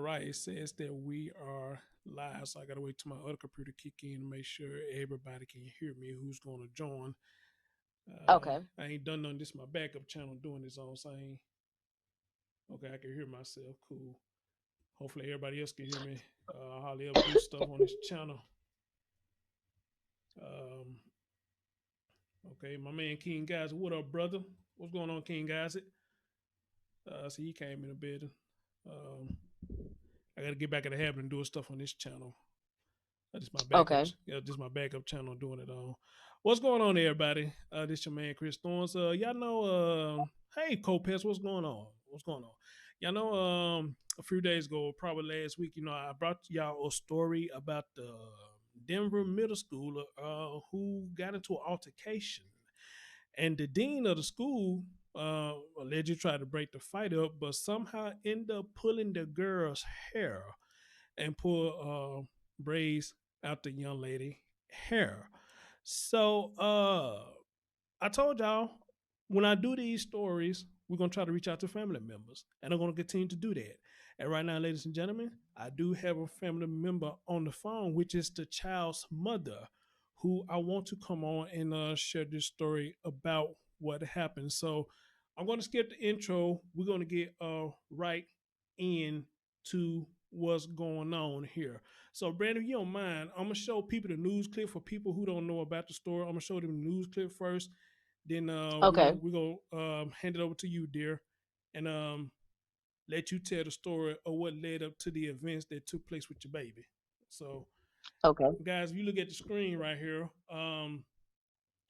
right, it says that we are live, so I gotta wait till my other computer kick in to make sure everybody can hear me who's gonna join. Okay. I ain't done none. This is my backup channel doing this on, so I ain't okay. I can hear myself. Cool. Hopefully everybody else can hear me. I'll hardly ever do stuff on this channel. Um, okay, my man King Guys, what up, brother? What's going on, King Guys? See, he came in a bit. Um, I gotta get back in the habit and doing stuff on this channel. This is my backup. Okay. Yeah, this is my backup channel doing it on. What's going on, everybody? This your man Chris Thorns. Y'all know. Hey, Copes, what's going on? What's going on? Y'all know. A few days ago, probably last week, I brought y'all a story about the Denver middle schooler who got into an altercation, and the dean of the school allegedly tried to break the fight up, but somehow ended up pulling the girl's hair and pull braids out the young lady hair. So I told y'all when I do these stories, we're gonna try to reach out to family members, and I'm gonna continue to do that. And right now, ladies and gentlemen, I do have a family member on the phone, which is the child's mother, who I want to come on and share this story about what happened. So I'm gonna skip the intro. We're gonna get right into what's going on here. So, Brandon, if you don't mind, I'm gonna show people the news clip for people who don't know about the story. I'm gonna show them the news clip first. Then Okay. we're gonna hand it over to you, dear, and let you tell the story of what led up to the events that took place with your baby. So, Okay. guys, if you look at the screen right here, I'm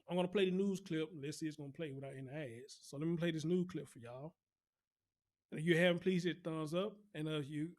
gonna play the news clip. Let's see, it's gonna play without any ads. So let me play this news clip for y'all. And if you haven't, please hit thumbs up. And if you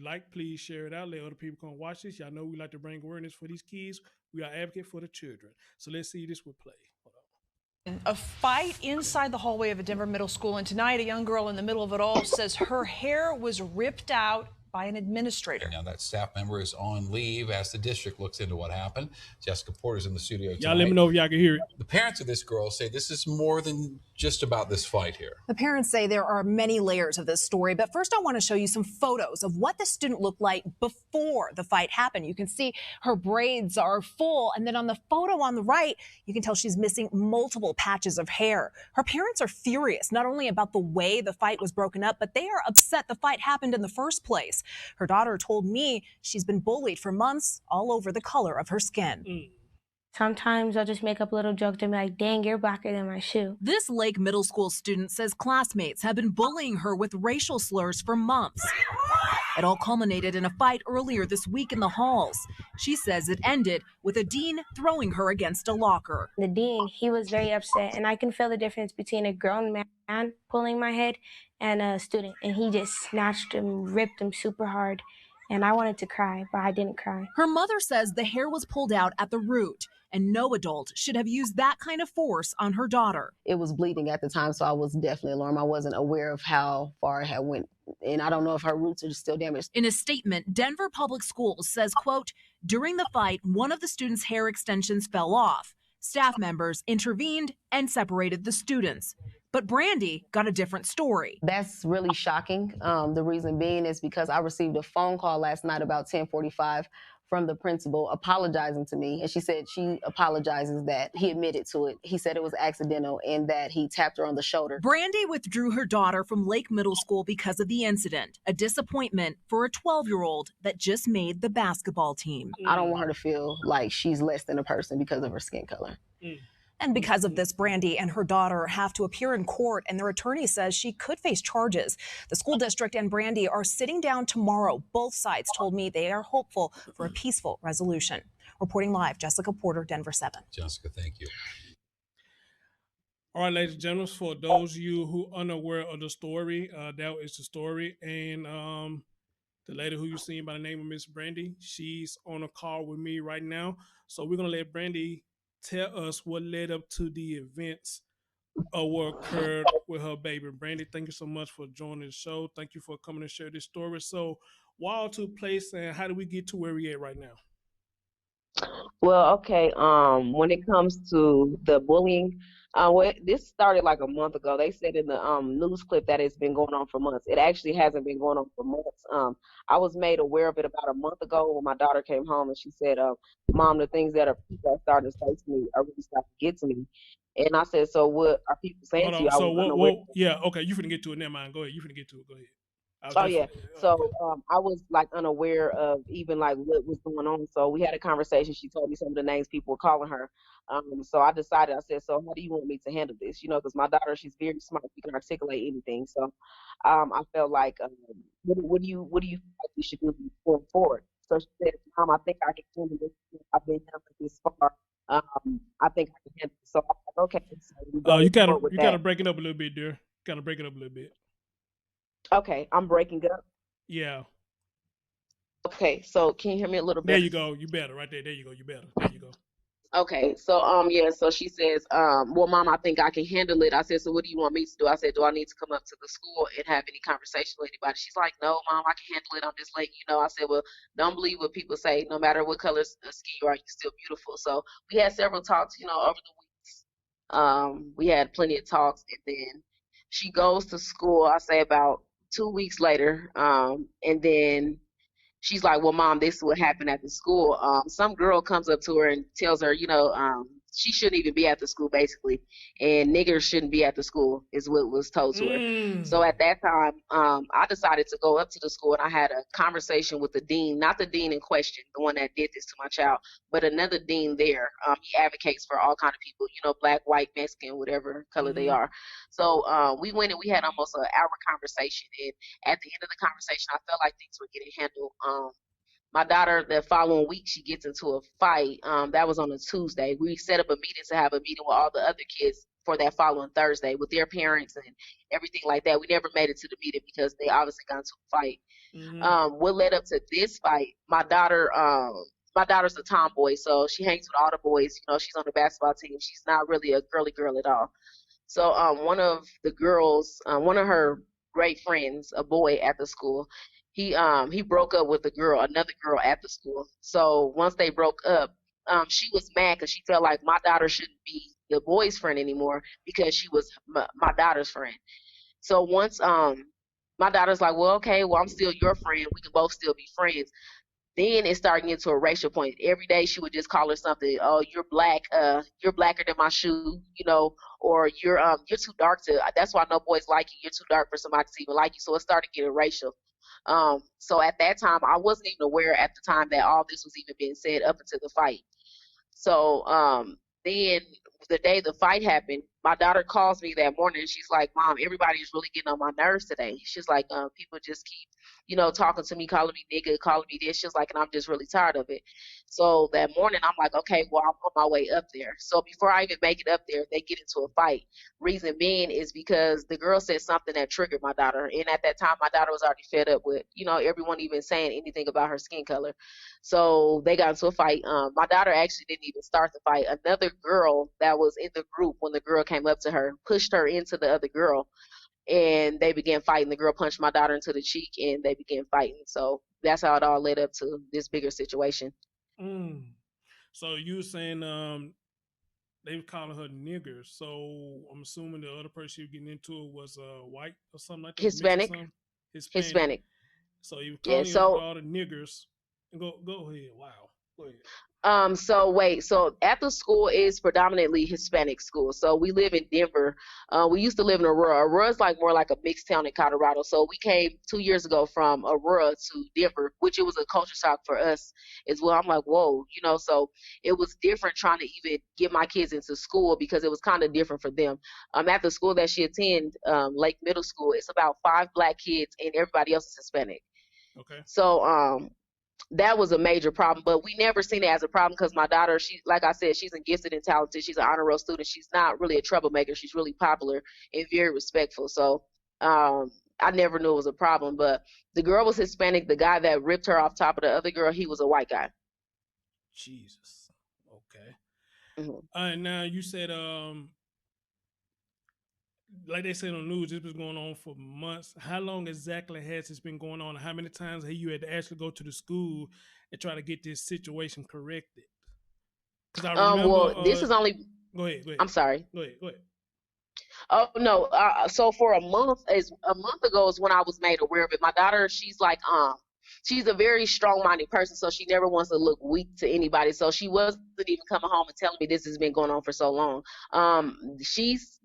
like, please share it out. Let other people come watch this. Y'all know we like to bring awareness for these kids. We are advocate for the children. So let's see this will play. Hold on. A fight inside the hallway of a Denver middle school, and tonight a young girl in the middle of it all says her hair was ripped out by an administrator. Now that staff member is on leave as the district looks into what happened. Jessica Porter's in the studio tonight. Y'all let me know if y'all can hear it. The parents of this girl say this is more than just about this fight here. The parents say there are many layers of this story, but first I want to show you some photos of what the student looked like before the fight happened. You can see her braids are full, and then on the photo on the right, you can tell she's missing multiple patches of hair. Her parents are furious, not only about the way the fight was broken up, but they are upset the fight happened in the first place. Her daughter told me she's been bullied for months all over the color of her skin. Sometimes I'll just make up little jokes and be like, dang, you're blacker than my shoe. This Lake Middle School student says classmates have been bullying her with racial slurs for months. It all culminated in a fight earlier this week in the halls. She says it ended with a dean throwing her against a locker. The dean, he was very upset, and I can feel the difference between a grown man pulling my head and a student, and he just snatched him, ripped him super hard, and I wanted to cry, but I didn't cry. Her mother says the hair was pulled out at the root, and no adult should have used that kind of force on her daughter. It was bleeding at the time, so I was definitely alarmed. I wasn't aware of how far it had went, and I don't know if her roots are still damaged. In a statement, Denver Public Schools says, quote, during the fight, one of the students' hair extensions fell off. Staff members intervened and separated the students. But Brandi got a different story. That's really shocking. The reason being is because I received a phone call last night about 10:45 from the principal apologizing to me. And she said she apologizes that he admitted to it. He said it was accidental and that he tapped her on the shoulder. Brandi withdrew her daughter from Lake Middle School because of the incident, a disappointment for a 12-year-old that just made the basketball team. I don't want her to feel like she's less than a person because of her skin color. And because of this, Brandi and her daughter have to appear in court, and their attorney says she could face charges. The school district and Brandi are sitting down tomorrow. Both sides told me they are hopeful for a peaceful resolution. Reporting live, Jessica Porter, Denver 7. Jessica, thank you. All right, ladies and gentlemen, for those of you who are unaware of the story, that is the story. And the lady who you're seeing by the name of Miss Brandi, she's on a call with me right now. So we're going to let Brandi tell us what led up to the events of what occurred with her baby. Brandi, thank you so much for joining the show. Thank you for coming to share this story. So what all took place and how do we get to where we at right now? Well, okay. When it comes to the bullying, Well, this started like a month ago. They said in the news clip that it's been going on for months. It actually hasn't been going on for months. I was made aware of it about a month ago when my daughter came home and she said, "Mom, the things that are people are starting to say to me are really starting to get to me." And I said, "So what are people saying Hold to you?" on. I So was what? unaware. What? Yeah. Okay. You finna get to it. Never mind. Go ahead. You finna get to it. Go ahead. I was Oh just. yeah. So I was like unaware of even like what was going on. So we had a conversation. She told me some of the names people were calling her. So I decided. I said, "So how do you want me to handle this?" You know, because my daughter, she's very smart. She can articulate anything. So I felt like, what do you feel like we should do going forward? So she said, "Mom, I think I can handle this. I've been handling this far. I think I can handle it." So I'm like, "Okay." So we go You kind of forward with you kind that. of breaking up a little bit there. Kind of breaking up a little bit. Okay, I'm breaking up. Yeah. Okay, so can you hear me a little There better? you go. You better right there. There you go. You better. There you go. Okay, so yeah, so she says, well, Mom, I think I can handle it. I said, so what do you want me to do? I said, do I need to come up to the school and have any conversation with anybody? She's like, no, Mom, I can handle it. I'm just letting you know. I said, well, don't believe what people say. No matter what color skin you are, you're still beautiful. So we had several talks, over the weeks. We had plenty of talks, and then she goes to school. I say about 2 weeks later, and then she's like, well, Mom, this is what happened at the school. Some girl comes up to her and tells her, she shouldn't even be at the school, basically, and niggers shouldn't be at the school, is what was told to her. So Mm. at that time, I decided to go up to the school, and I had a conversation with the dean, not the dean in question, the one that did this to my child, but another dean there. He advocates for all kind of people, black, white, Mexican, whatever color they Mm-hmm. are. So we went and we had almost an hour conversation, and at the end of the conversation, I felt like things were getting handled. My daughter, the following week, she gets into a fight. That was on a Tuesday. We set up a meeting to have a meeting with all the other kids for that following Thursday with their parents and everything like that. We never made it to the meeting because they obviously got into a fight. Mm-hmm. What led up to this fight? My daughter's a tomboy, so she hangs with all the boys. She's on the basketball team. She's not really a girly girl at all. So one of the girls, one of her great friends, a boy at the school, he broke up with a girl, another girl at the school. So once they broke up, she was mad because she felt like my daughter shouldn't be the boy's friend anymore because she was my daughter's friend. So once my daughter's like, well, okay, well, I'm still your friend. We can both still be friends. Then it started getting to a racial point. Every day she would just call her something. Oh, you're black. You're blacker than my shoe. Or you're too dark to. That's why no boys like you. You're too dark for somebody to even like you. So it started getting racial. So at that time, I wasn't even aware at the time that all this was even being said up until the fight. So then the day the fight happened, my daughter calls me that morning and she's like, Mom, everybody's really getting on my nerves today. She's like, people just keep, talking to me, calling me nigga, calling me this. She's like, and I'm just really tired of it. So that morning I'm like, okay, well, I'm on my way up there. So before I even make it up there, they get into a fight. Reason being is because the girl said something that triggered my daughter. And at that time my daughter was already fed up with, everyone even saying anything about her skin color. So they got into a fight. My daughter actually didn't even start the fight. Another girl that was in the group, when the girl came up to her, pushed her into the other girl, and they began fighting. The girl punched my daughter into the cheek, and they began fighting. So that's how it all led up to this bigger situation. Mm. So you were saying they were calling her niggers. So I'm assuming the other person you were getting into it was white or something like that, mixed or Hispanic, something. Hispanic. Hispanic. So you were Yeah. calling your So daughter niggers. Go ahead. Wow. Go ahead. So wait, so at the school is predominantly Hispanic school. So we live in Denver. We used to live in Aurora. Aurora is like more like a mixed town in Colorado. So we came 2 years ago from Aurora to Denver, which it was a culture shock for us as well. I'm like, whoa, so it was different trying to even get my kids into school because it was kind of different for them. At the school that she attended, Lake Middle School, it's about 5 black kids and everybody else is Hispanic. Okay. So that was a major problem, but we never seen it as a problem because my daughter, she, like I said, she's a gifted and talented. She's an honor roll student. She's not really a troublemaker. She's really popular and very respectful. So I never knew it was a problem. But the girl was Hispanic. The guy that ripped her off top of the other girl, he was a white guy. Jesus. Okay. Hmm. And now you said like they said on the news, this was going on for months. How long exactly has this been going on? How many times have you had to actually go to the school and try to get this situation corrected? Because I remember, Well, this is only. Go ahead. Go ahead. I'm sorry. Go ahead. Go ahead. Oh no. So for a month ago is when I was made aware of it. My daughter, she's a very strong-minded person, so she never wants to look weak to anybody. So she wasn't even coming home and telling me this has been going on for so long.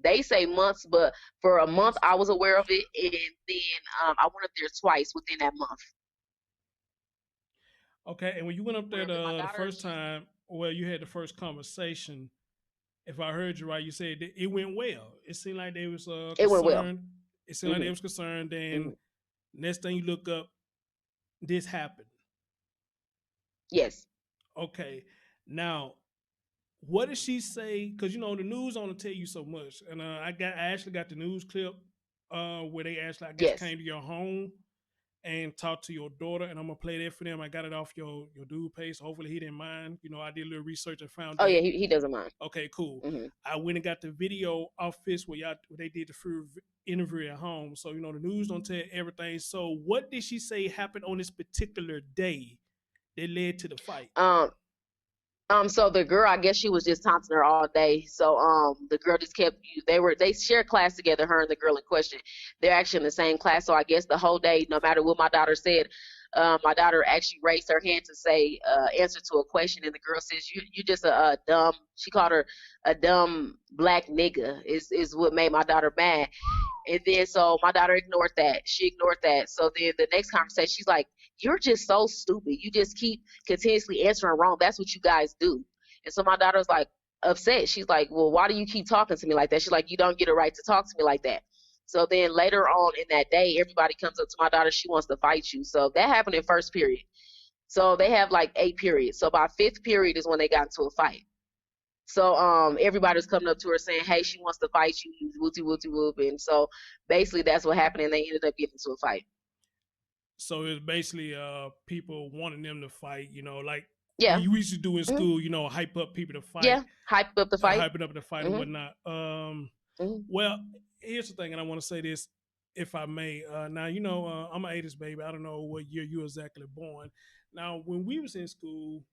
They say months, but for a month I was aware of it, and then I went up there twice within that month. Okay, and when you went up there Wherever my the daughter, first time, well, you had the first conversation. If I heard you right, you said that it went well. It seemed like they was it went well. concerned. It seemed like they Hmm. was concerned. Hmm. Then next thing you look up, this happened. Yes. Okay, now what did she say? Because the news only tell you so much, and I actually got the news clip where they actually, I guess, Yes. came to your home and talked to your daughter, and I'm gonna play that for them. I got it off your dude page. So hopefully he didn't mind. I did a little research and found Oh that. yeah, he doesn't mind. Okay, cool. Hmm. I went and got the video off this where they did the full interview at home. So the news don't tell everything. So what did she say happened on this particular day that led to the fight? So the girl, I guess she was just taunting her all day. So the girl just kept they shared class together, her and the girl in question. They're actually in the same class. So I guess the whole day, no matter what my daughter said, my daughter actually raised her hand to say answer to a question, and the girl says you just a dumb. She called her a dumb black nigga is what made my daughter mad. And then so my daughter ignored that. She ignored that. So then the next conversation, she's like, "You're just so stupid. You just keep continuously answering wrong. That's what you guys do." And so my daughter's like upset. She's like, "Well, why do you keep talking to me like that?" She's like, "You don't get a right to talk to me like that." So then later on in that day, everybody comes up to my daughter. She wants to fight you. So that happened in first period. So they have like 8 periods. So by fifth period is when they got into a fight. So everybody was coming up to her saying, "Hey, she wants to fight you, wooty wooty whoop." And so basically that's what happened, and they ended up getting into a fight. So it's basically people wanting them to fight. Like we Yeah. used to do in Hmm. school. Hype up people to fight, Yeah. Hype up the fight. hyping up the fight and Hmm. whatnot. Hmm. Well, here's the thing, and I want to say this, if I may. Now, I'm an 80s baby. I don't know what year you exactly born. Now, when we was in school,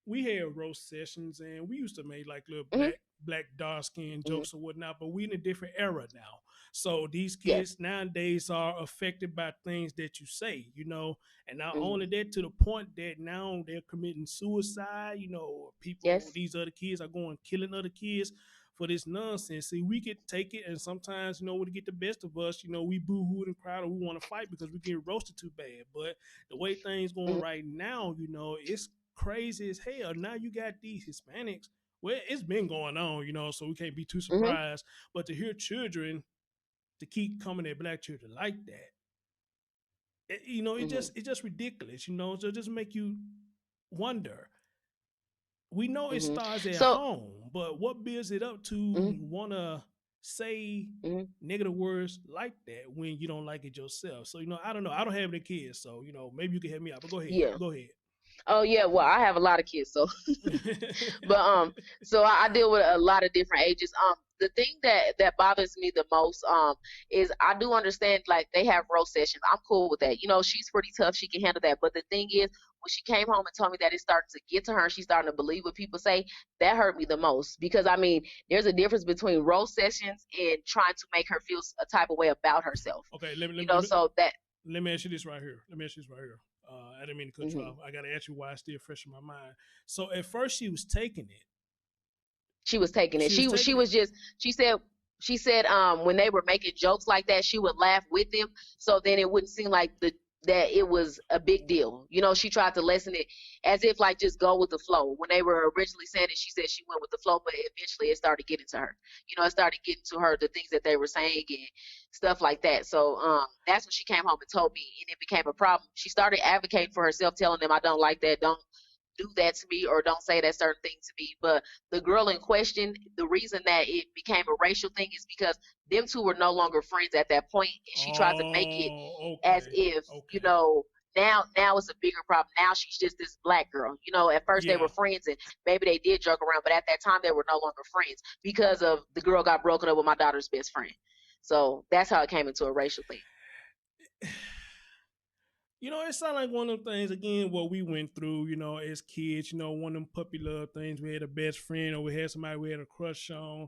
we had roast sessions, and we used to make like little Hmm. black dark skin Hmm. jokes or whatnot. But we in a different era now. So these Yes. kids nowadays are affected by things that you say, and not Hmm. only that, to the point that now they're committing suicide. People, Yes. these other kids are going killing other kids for this nonsense. See, we could take it, and sometimes, when it get the best of us, we boo-hooed and cried, or we want to fight because we get roasted too bad. But the way things going Hmm. right now, it's crazy as hell. Now you got these Hispanics. Well, it's been going on, so we can't be too Hmm. surprised. But to hear children to keep coming at black children like that, Hmm. it's just ridiculous. So it just make you wonder. We know it Hmm. starts at So. home, but what builds it up to Hmm. want to say Hmm. negative words like that when you don't like it yourself? So, I don't know. I don't have any kids, so, maybe you can help me out, but go ahead. Yeah. Go ahead. Oh yeah. Well, I have a lot of kids, so but so I deal with a lot of different ages. The thing that bothers me the most is I do understand like they have roast sessions. I'm cool with that. She's pretty tough. She can handle that. But the thing is, when she came home and told me that it's starting to get to her and she's starting to believe what people say, that hurt me the most. Because I mean, there's a difference between roast sessions and trying to make her feel a type of way about herself. Okay, So that. let me ask you this right here. I didn't mean to cut you Hmm. off. I got to ask you why it's still fresh in my mind. So at first she was taking it. She was taking it. She was She taking it. was just she said when they were making jokes like that, she would laugh with them, so then it wouldn't seem like that it was a big deal. She tried to lessen it as if like just go with the flow. When they were originally saying it, she said she went with the flow, but eventually it started getting to her. It started getting to her the things that they were saying and stuff like that. So that's when she came home and told me, and it became a problem. She started advocating for herself, telling them I don't like that, don't do that to me, or don't say that certain thing to me. But the girl in question, the reason that it became a racial thing is because them two were no longer friends at that point, and she tried to make it Oh, as okay. if Okay. now it's a bigger problem. Now she's just this black girl. At first they Yeah. were friends and maybe they did joke around, but at that time they were no longer friends because of the girl got broken up with my daughter's best friend. So that's how it came into a racial thing. You know, it sounds like one of them things again what we went through, you know, as kids, you know, one of them puppy love things. We had a best friend or we had somebody we had a crush on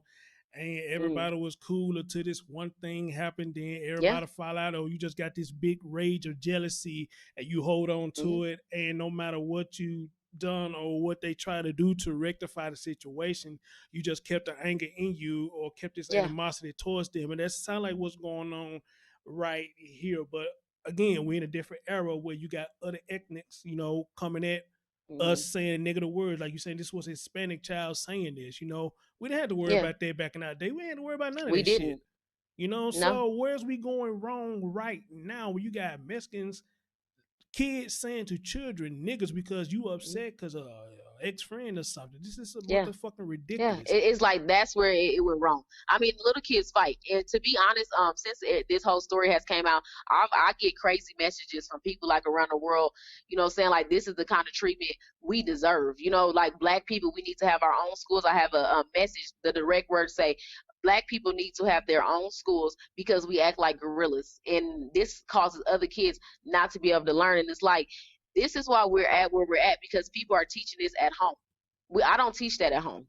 and Mm. everybody was cool until this one thing happened, then Yeah. everybody fall out, or you just got this big rage or jealousy and you hold on Hmm. to it, and no matter what you done or what they try to do to rectify the situation, you just kept the anger in you or kept this Yeah. animosity towards them. And that sounds like what's going on right here. But again, we're in a different era where you got other ethnics, you know, coming at Hmm. us saying negative words. Like you saying this was a Hispanic child saying this, you know. We didn't have to worry Yeah. about that back in our day. We didn't have to worry about none of We that shit. didn't. You know, No. so where's we going wrong right now when you got Mexicans, kids saying to children, niggas, because you Mhm. upset because of ex-friend or something. This is Yeah. motherfucking Yeah, ridiculous. it's like that's where it went wrong. I mean, little kids fight, and to be honest, since this whole story has came out, I get crazy messages from people like around the world, you know, saying like this is the kind of treatment we deserve. You know, like black people, we need to have our own schools. I have a message. The direct words say, black people need to have their own schools because we act like gorillas, and this causes other kids not to be able to learn. And it's like this is why we're at where we're at because people are teaching this at home. I don't teach that at home.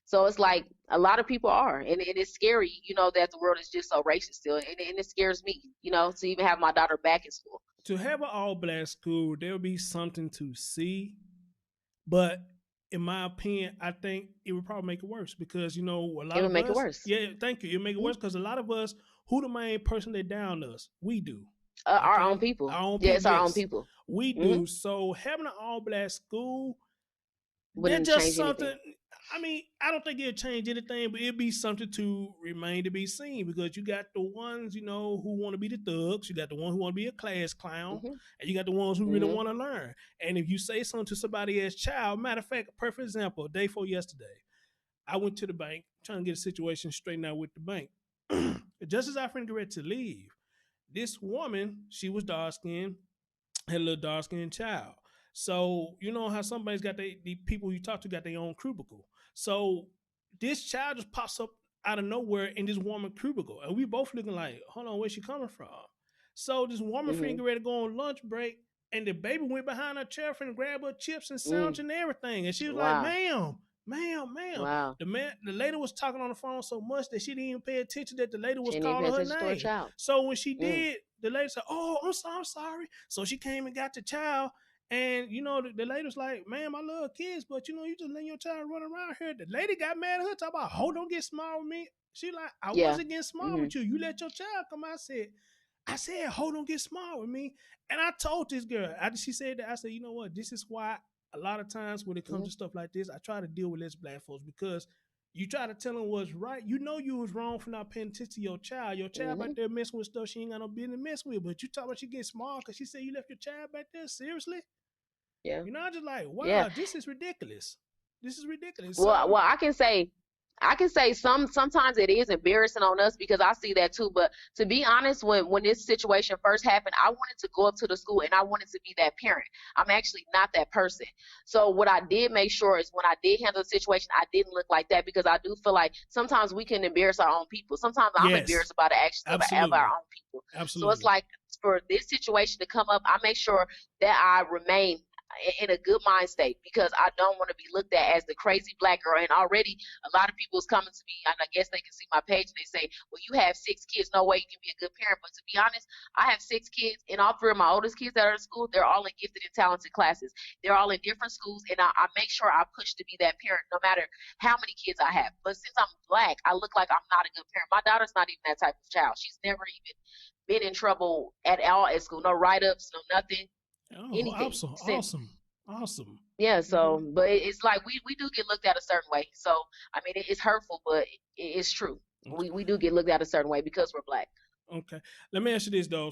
So it's like a lot of people are, and it's scary, you know, that the world is just so racist still, and it scares me, you know, to even have my daughter back in school. To have an all black school, there'll be something to see, but in my opinion, I think it would probably make it worse because you know a It lot would of make it us. worse. Yeah, thank you. It make it Mhm. worse because a lot of us, who the main person that down us, we do. Our own Okay, people. our own Yeah, people. it's our own Yes, people. we Hmm. do. So having an all black school, that's Wouldn't just change something. anything. I mean, I don't think it'll change anything, but it'd be something to remain to be seen because you got the ones, you know, who want to be the thugs, you got the one who want to be a class clown, Hmm. and you got the ones who really Hmm. want to learn. And if you say something to somebody as child, matter of fact, a perfect example, day before yesterday, I went to the bank trying to get a situation straightened out with the bank. Just as I finna get ready to leave, this woman, she was dark skinned, had a little dark skinned child. So you know how somebody's got the people you talk to got their own cubicle. So this child just pops up out of nowhere in this woman cubicle, and we both looking like, hold on, where's she coming from? So this woman Hmm. finna get ready to go on lunch break, and the baby went behind her chair finna grab her chips and Mm. sandwich and everything, and she was like, Wow. "Ma'am, ma'am, ma'am." Wow. The lady was talking on the phone so much that she didn't even pay attention that the lady She was didn't even pay calling her attention to her name. child. So when she Mm. did, the lady said, "Oh, I'm sorry." So she came and got the child, and you know the lady was like, "Ma'am, I love kids, but you know you just letting your child run around here." The lady got mad at her, talk about, "Oh, don't get smart with me." She like, "I Yeah. wasn't getting smart Hmm. with you. You let your child come." I said, "Hold on, get smart with me." And I told this girl, after she said that, I said, "You know what? This is why a lot of times when it comes Hmm. to stuff like this, I try to deal with less black folks because you try to tell them what's right. You know you was wrong for not paying attention to your child. Your child back Hmm. there messing with stuff she ain't got no business messing with. But you talk about she getting smart because she said you left your child back there. Seriously? Yeah. You know, I just like, Yeah. wow, this is ridiculous. This is ridiculous. Well, So I can say sometimes it is embarrassing on us because I see that too. But to be honest, when this situation first happened, I wanted to go up to the school and I wanted to be that parent. I'm actually not that person. So what I did make sure is when I did handle the situation, I didn't look like that because I do feel like sometimes we can embarrass our own people. Sometimes I'm yes, embarrassed about the actions of our absolutely, own people. So it's absolutely. like for this situation to come up, I make sure that I remain in a good mind state because I don't want to be looked at as the crazy black girl. And already a lot of people is coming to me, and I guess they can see my page and they say, "Well, you have 6 kids. No way you can be a good parent." But to be honest, I have 6 kids, and all 3 of my oldest kids that are in school, they're all in gifted and talented classes. They're all in different schools, and I make sure I push to be that parent no matter how many kids I have. But since I'm black, I look like I'm not a good parent. My daughter's not even that type of child. She's never even been in trouble at all at school. No write ups, no nothing, Oh, anything awesome, since. awesome, awesome. Yeah, Mhm. so but it's like we do get looked at a certain way. So I mean it's hurtful, but it's true. We do get looked at a certain way because we're black. Okay. Let me ask you this though.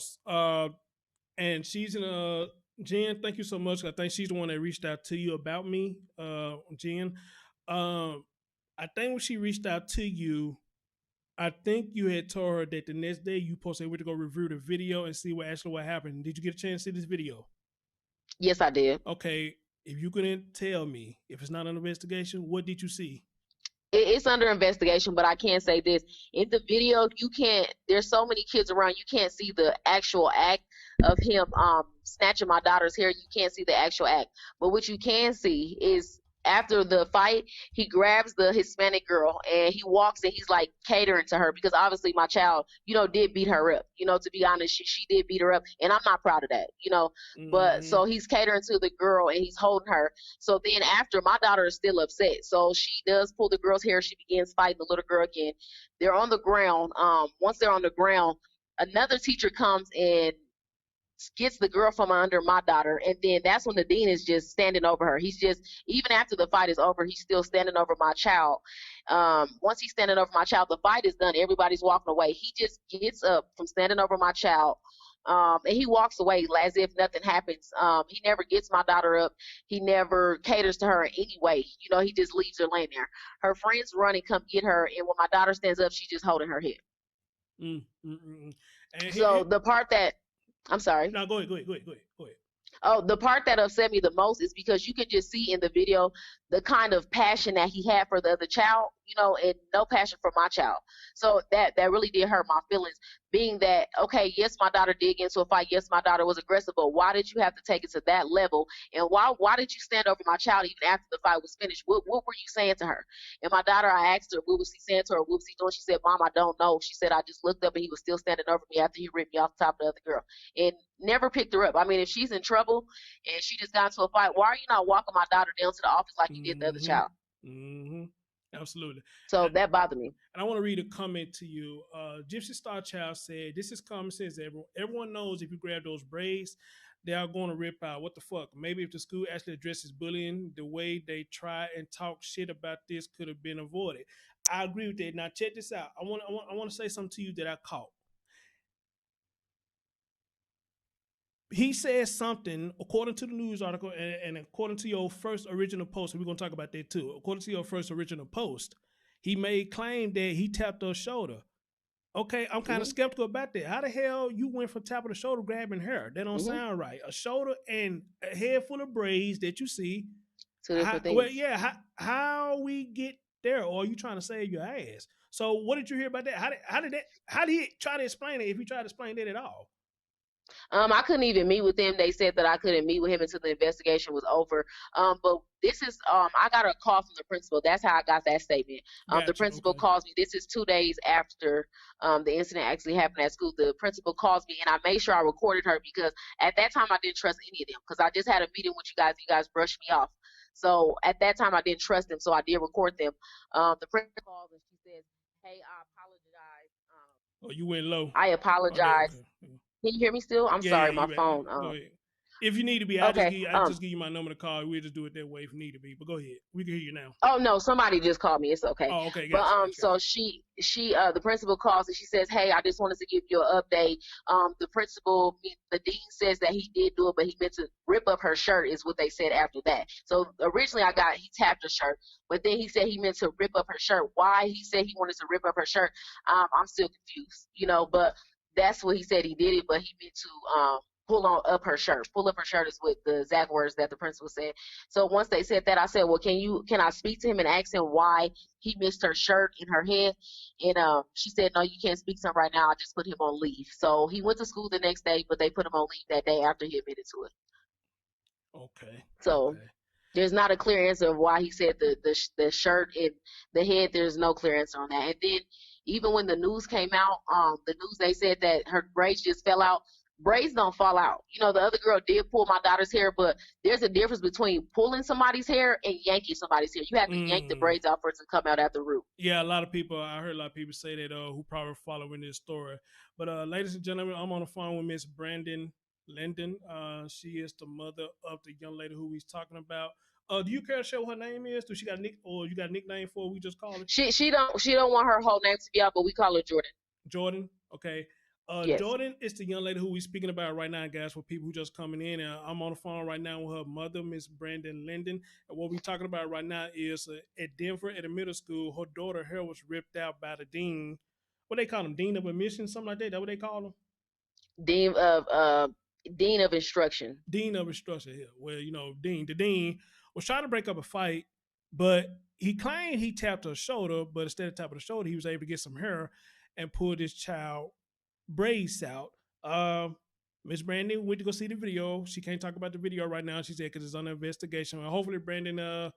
And she's in Jen, thank you so much. I think she's the one that reached out to you about me, Jen. Um, I think when she reached out to you, I think you had told her that the next day you posted we to go review the video and see what happened. Did you get a chance to see this video? Yes, I did. Okay, if you couldn't tell me if it's not an investigation, what did you see? It's under investigation, but I can say this. In the video, you can't, there's so many kids around, you can't see the actual act of him snatching my daughter's hair. You can't see the actual act. But what you can see is after the fight, he grabs the Hispanic girl and he walks and he's like catering to her because obviously my child, did beat her up. To be honest, she did beat her up, and I'm not proud of that. But so he's catering to the girl and he's holding her. So then after, my daughter is still upset. So she does pull the girl's hair. She begins fighting the little girl again. They're on the ground. Once they're on the ground, another teacher comes and gets the girl from under my daughter, and then that's when the dean is just standing over her. He's just, even after the fight is over, he's still standing over my child. Once he's standing over my child, the fight is done, everybody's walking away. He just gets up from standing over my child, and he walks away as if nothing happens. He never gets my daughter up. He never caters to her in any way. He just leaves her laying there. Her friends run and come get her, and when my daughter stands up, she's just holding her head. So the part that, I'm sorry. No, go ahead. Oh, the part that upset me the most is because you can just see in the video the kind of passion that he had for the other child, and no passion for my child. So that really did hurt my feelings, being that, okay, yes, my daughter did get into a fight. Yes, my daughter was aggressive, but why did you have to take it to that level? And why did you stand over my child even after the fight was finished? What were you saying to her? And my daughter, I asked her, what was he saying to her? What was he doing? She said, Mom, I don't know. She said, I just looked up and he was still standing over me after he ripped me off the top of the other girl. And never picked her up. I mean, if she's in trouble and she just got into a fight, why are you not walking my daughter down to the office like you did the other child? Absolutely. So that bothered me. And I want to read a comment to you. Gypsy Star Child said, this is common sense. Everyone knows if you grab those braids, they are going to rip out. What the fuck? Maybe if the school actually addresses bullying, the way they try and talk shit about this could have been avoided. I agree with that. Now check this out. I want to say something to you that I caught. He says something, according to the news article, and according to your first original post, and we're going to talk about that too. According to your first original post, he made claim that he tapped her shoulder. Okay, I'm kind of skeptical about that. How the hell you went from tapping the shoulder, grabbing her? That don't sound right. A shoulder and a head full of braids that you see. Two different things. Well, yeah, how we get there? Or are you trying to save your ass? So what did you hear about that? How did he try to explain it, if he tried to explain that at all? I couldn't even meet with him. They said that I couldn't meet with him until the investigation was over. But this is, I got a call from the principal. That's how I got that statement. The principal calls me. This is 2 days after the incident actually happened at school. The principal calls me, and I made sure I recorded her because at that time I didn't trust any of them because I just had a meeting with you guys. You guys brushed me off. So at that time I didn't trust them, so I did record them. The principal calls and she says, "Hey, I apologize." Oh, you went low. I apologize. Okay. Can you hear me still? I'm sorry, my phone. If you need to be, I'll just give you my number to call. We'll just do it that way if need to be. But go ahead. We can hear you now. Oh no, somebody just called me. It's okay. Oh, okay. Gotcha. So she the principal calls and she says, "Hey, I just wanted to give you an update. The dean says that he did do it, but he meant to rip up her shirt," is what they said after that. So originally he tapped her shirt, but then he said he meant to rip up her shirt. Why he said he wanted to rip up her shirt, I'm still confused, but that's what he said he did it, but he meant to pull up her shirt. Pull up her shirt is what the exact words that the principal said. So once they said that, I said, well, can I speak to him and ask him why he missed her shirt in her head? And she said, no, you can't speak to him right now. I just put him on leave. So he went to school the next day, but they put him on leave that day after he admitted to it. Okay. So there's not a clear answer of why he said the shirt and the head. There's no clear answer on that. And then even when the news came out, they said that her braids just fell out. Braids don't fall out. The other girl did pull my daughter's hair, but there's a difference between pulling somebody's hair and yanking somebody's hair. You have to yank the braids out for it to come out at the root. Yeah, I heard a lot of people say that who probably following this story. But ladies and gentlemen, I'm on the phone with Miss Brandi Lindon. She is the mother of the young lady who we're talking about. Do you care to share what her name is? Do she got a you got a nickname for her? We just call it? She don't want her whole name to be out, but we call her Jordan. Jordan, okay. Yes. Jordan is the young lady who we're speaking about right now, guys, for people who just coming in. I'm on the phone right now with her mother, Miss Brandi Lindon. And what we're talking about right now is at Denver at a middle school, her daughter's hair was ripped out by the dean. What they call him? Dean of admission? Something like that? That what they call him? Dean of instruction. Dean of instruction here. Well, the dean was trying to break up a fight But he claimed he tapped her shoulder, but instead of tapping her shoulder, he was able to get some hair and pull this child braids out. Miss Brandon went to go see the video. She can't talk about the video right now. She said because it's under investigation. And hopefully, Brandon,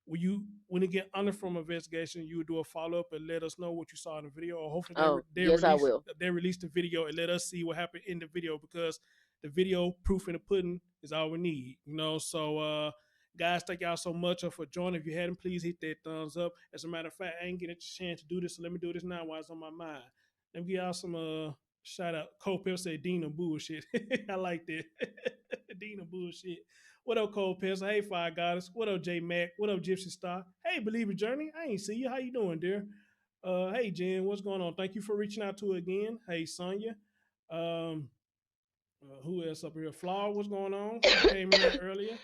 when it get under from investigation, you would do a follow up and let us know what you saw in the video. Or hopefully, Yes, I will. They release the video and let us see what happened in the video because the video proof in the pudding is all we need. So guys, thank y'all so much for joining. If you hadn't, please hit that thumbs up. As a matter of fact, I ain't getting a chance to do this, so let me do this now while it's on my mind. Let me give y'all some shout out. Cole Pell said Dina bullshit. I like that. Dina bullshit. What up, Cole Pell? Hey, Fire Goddess. What up, J Mac? What up, Gypsy Star? Hey, Believer Journey. I ain't see you. How you doing, dear? Hey, Jen. What's going on? Thank you for reaching out to her again. Hey, Sonya. Who else up here? Flower, what's going on? Came in earlier.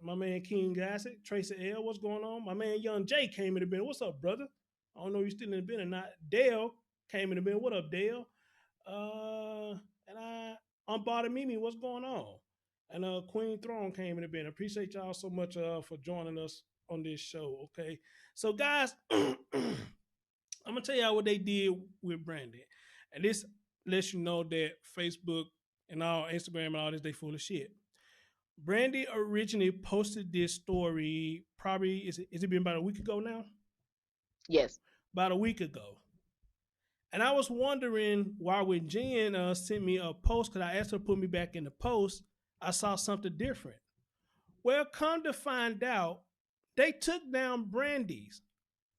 My man King Gossett, Tracy L, what's going on? My man Young J came in the bin. What's up, brother? I don't know if you're still in the bin or not. Dale came in the bin. What up, Dale? I'm Bada Mimi. What's going on? And Queen Throne came in the bin. Appreciate y'all so much for joining us on this show. Okay, so guys, I'm gonna tell y'all what they did with Brandi, and this lets you know that Facebook and all Instagram and all this they full of shit. Brandi originally posted this story probably is it been about a week ago now? Yes. About a week ago. And I was wondering why when Jen sent me a post, because I asked her to put me back in the post, I saw something different. Well, come to find out, they took down Brandi's.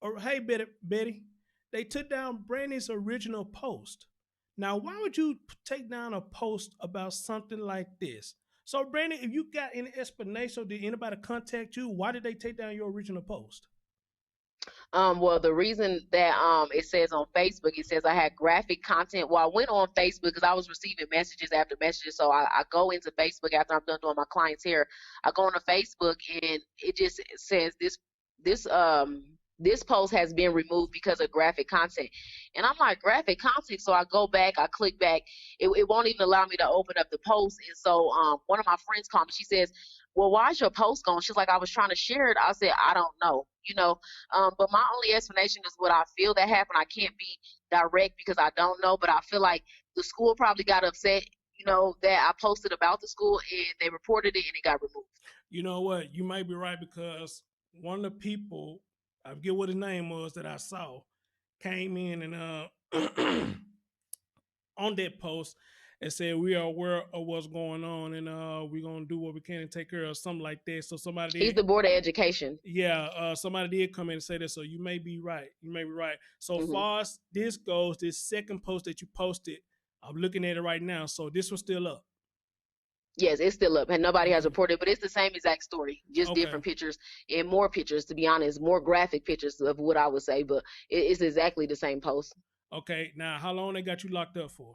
Or hey, Betty, they took down Brandi's original post. Now, why would you take down a post about something like this? So, Brandon, if you got any explanation, did anybody contact you? Why did they take down your original post? Well, the reason that it says on Facebook, it says I had graphic content. Well, I went on Facebook because I was receiving messages after messages. So I go into Facebook after I'm done doing my clients' hair. I go into Facebook and it just says this post has been removed because of graphic content. And I'm like, graphic content? So I go back, I click back. It won't even allow me to open up the post. And so one of my friends called me. She says, well, why is your post gone? She's like, I was trying to share it. I said, I don't know, but my only explanation is what I feel that happened. I can't be direct because I don't know, but I feel like the school probably got upset, that I posted about the school and they reported it and it got removed. You know what? You might be right because one of the people, I forget what his name was that I saw, came in and on that post and said we are aware of what's going on and we're gonna do what we can and take care of something like that. So somebody He's the Board of Education. Yeah, somebody did come in and say that. So you may be right. So far as this goes, this second post that you posted, I'm looking at it right now. So this one's still up. Yes, it's still up and nobody has reported, but it's the same exact story, just different pictures and more pictures, to be honest, more graphic pictures of what I would say, but it's exactly the same post. Okay, now how long they got you locked up for?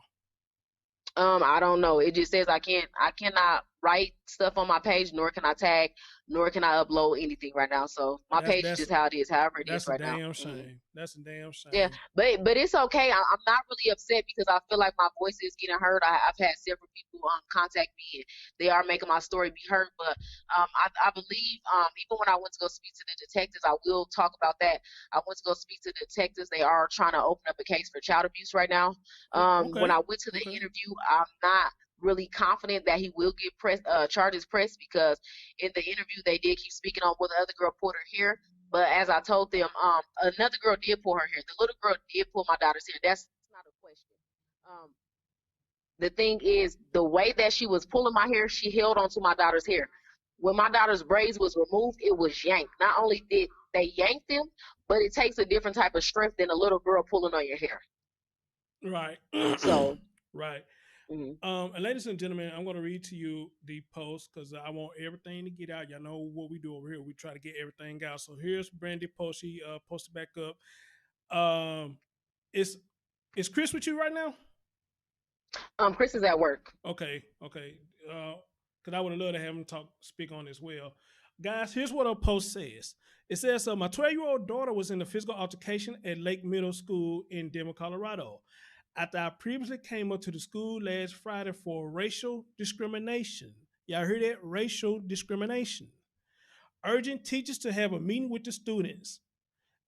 I don't know. It just says I cannot write stuff on my page, nor can I tag, nor can I upload anything right now. So my page is just how it is, however it is right now. That's a damn shame. That's a damn shame. Yeah, but it's okay. I'm not really upset because I feel like my voice is getting heard. I've had several people contact me and they are making my story be heard. But I believe even when I went to go speak to the detectives, I will talk about that. I went to go speak to the detectives. They are trying to open up a case for child abuse right now. When I went to the interview, I'm not really confident that he will get charges pressed because in the interview they did keep speaking on whether the other girl pulled her hair. But as I told them, another girl did pull her hair. The little girl did pull my daughter's hair. That's not a question. The thing is, the way that she was pulling my hair, she held onto my daughter's hair. When my daughter's braids was removed, it was yanked. Not only did they yank them, but it takes a different type of strength than a little girl pulling on your hair. Right. So. Right. And ladies and gentlemen, I'm going to read to you the post because I want everything to get out. Y'all know what we do over here. We try to get everything out. So here's Brandi post. She posted back up. Is Chris with you right now? Chris is at work. Okay. Because I would have loved to have him speak on as well. Guys, here's what our post says. It says, my 12-year-old daughter was in a physical altercation at Lake Middle School in Denver, Colorado. After I previously came up to the school last Friday for racial discrimination. Y'all heard that? Racial discrimination. urging teachers to have a meeting with the students.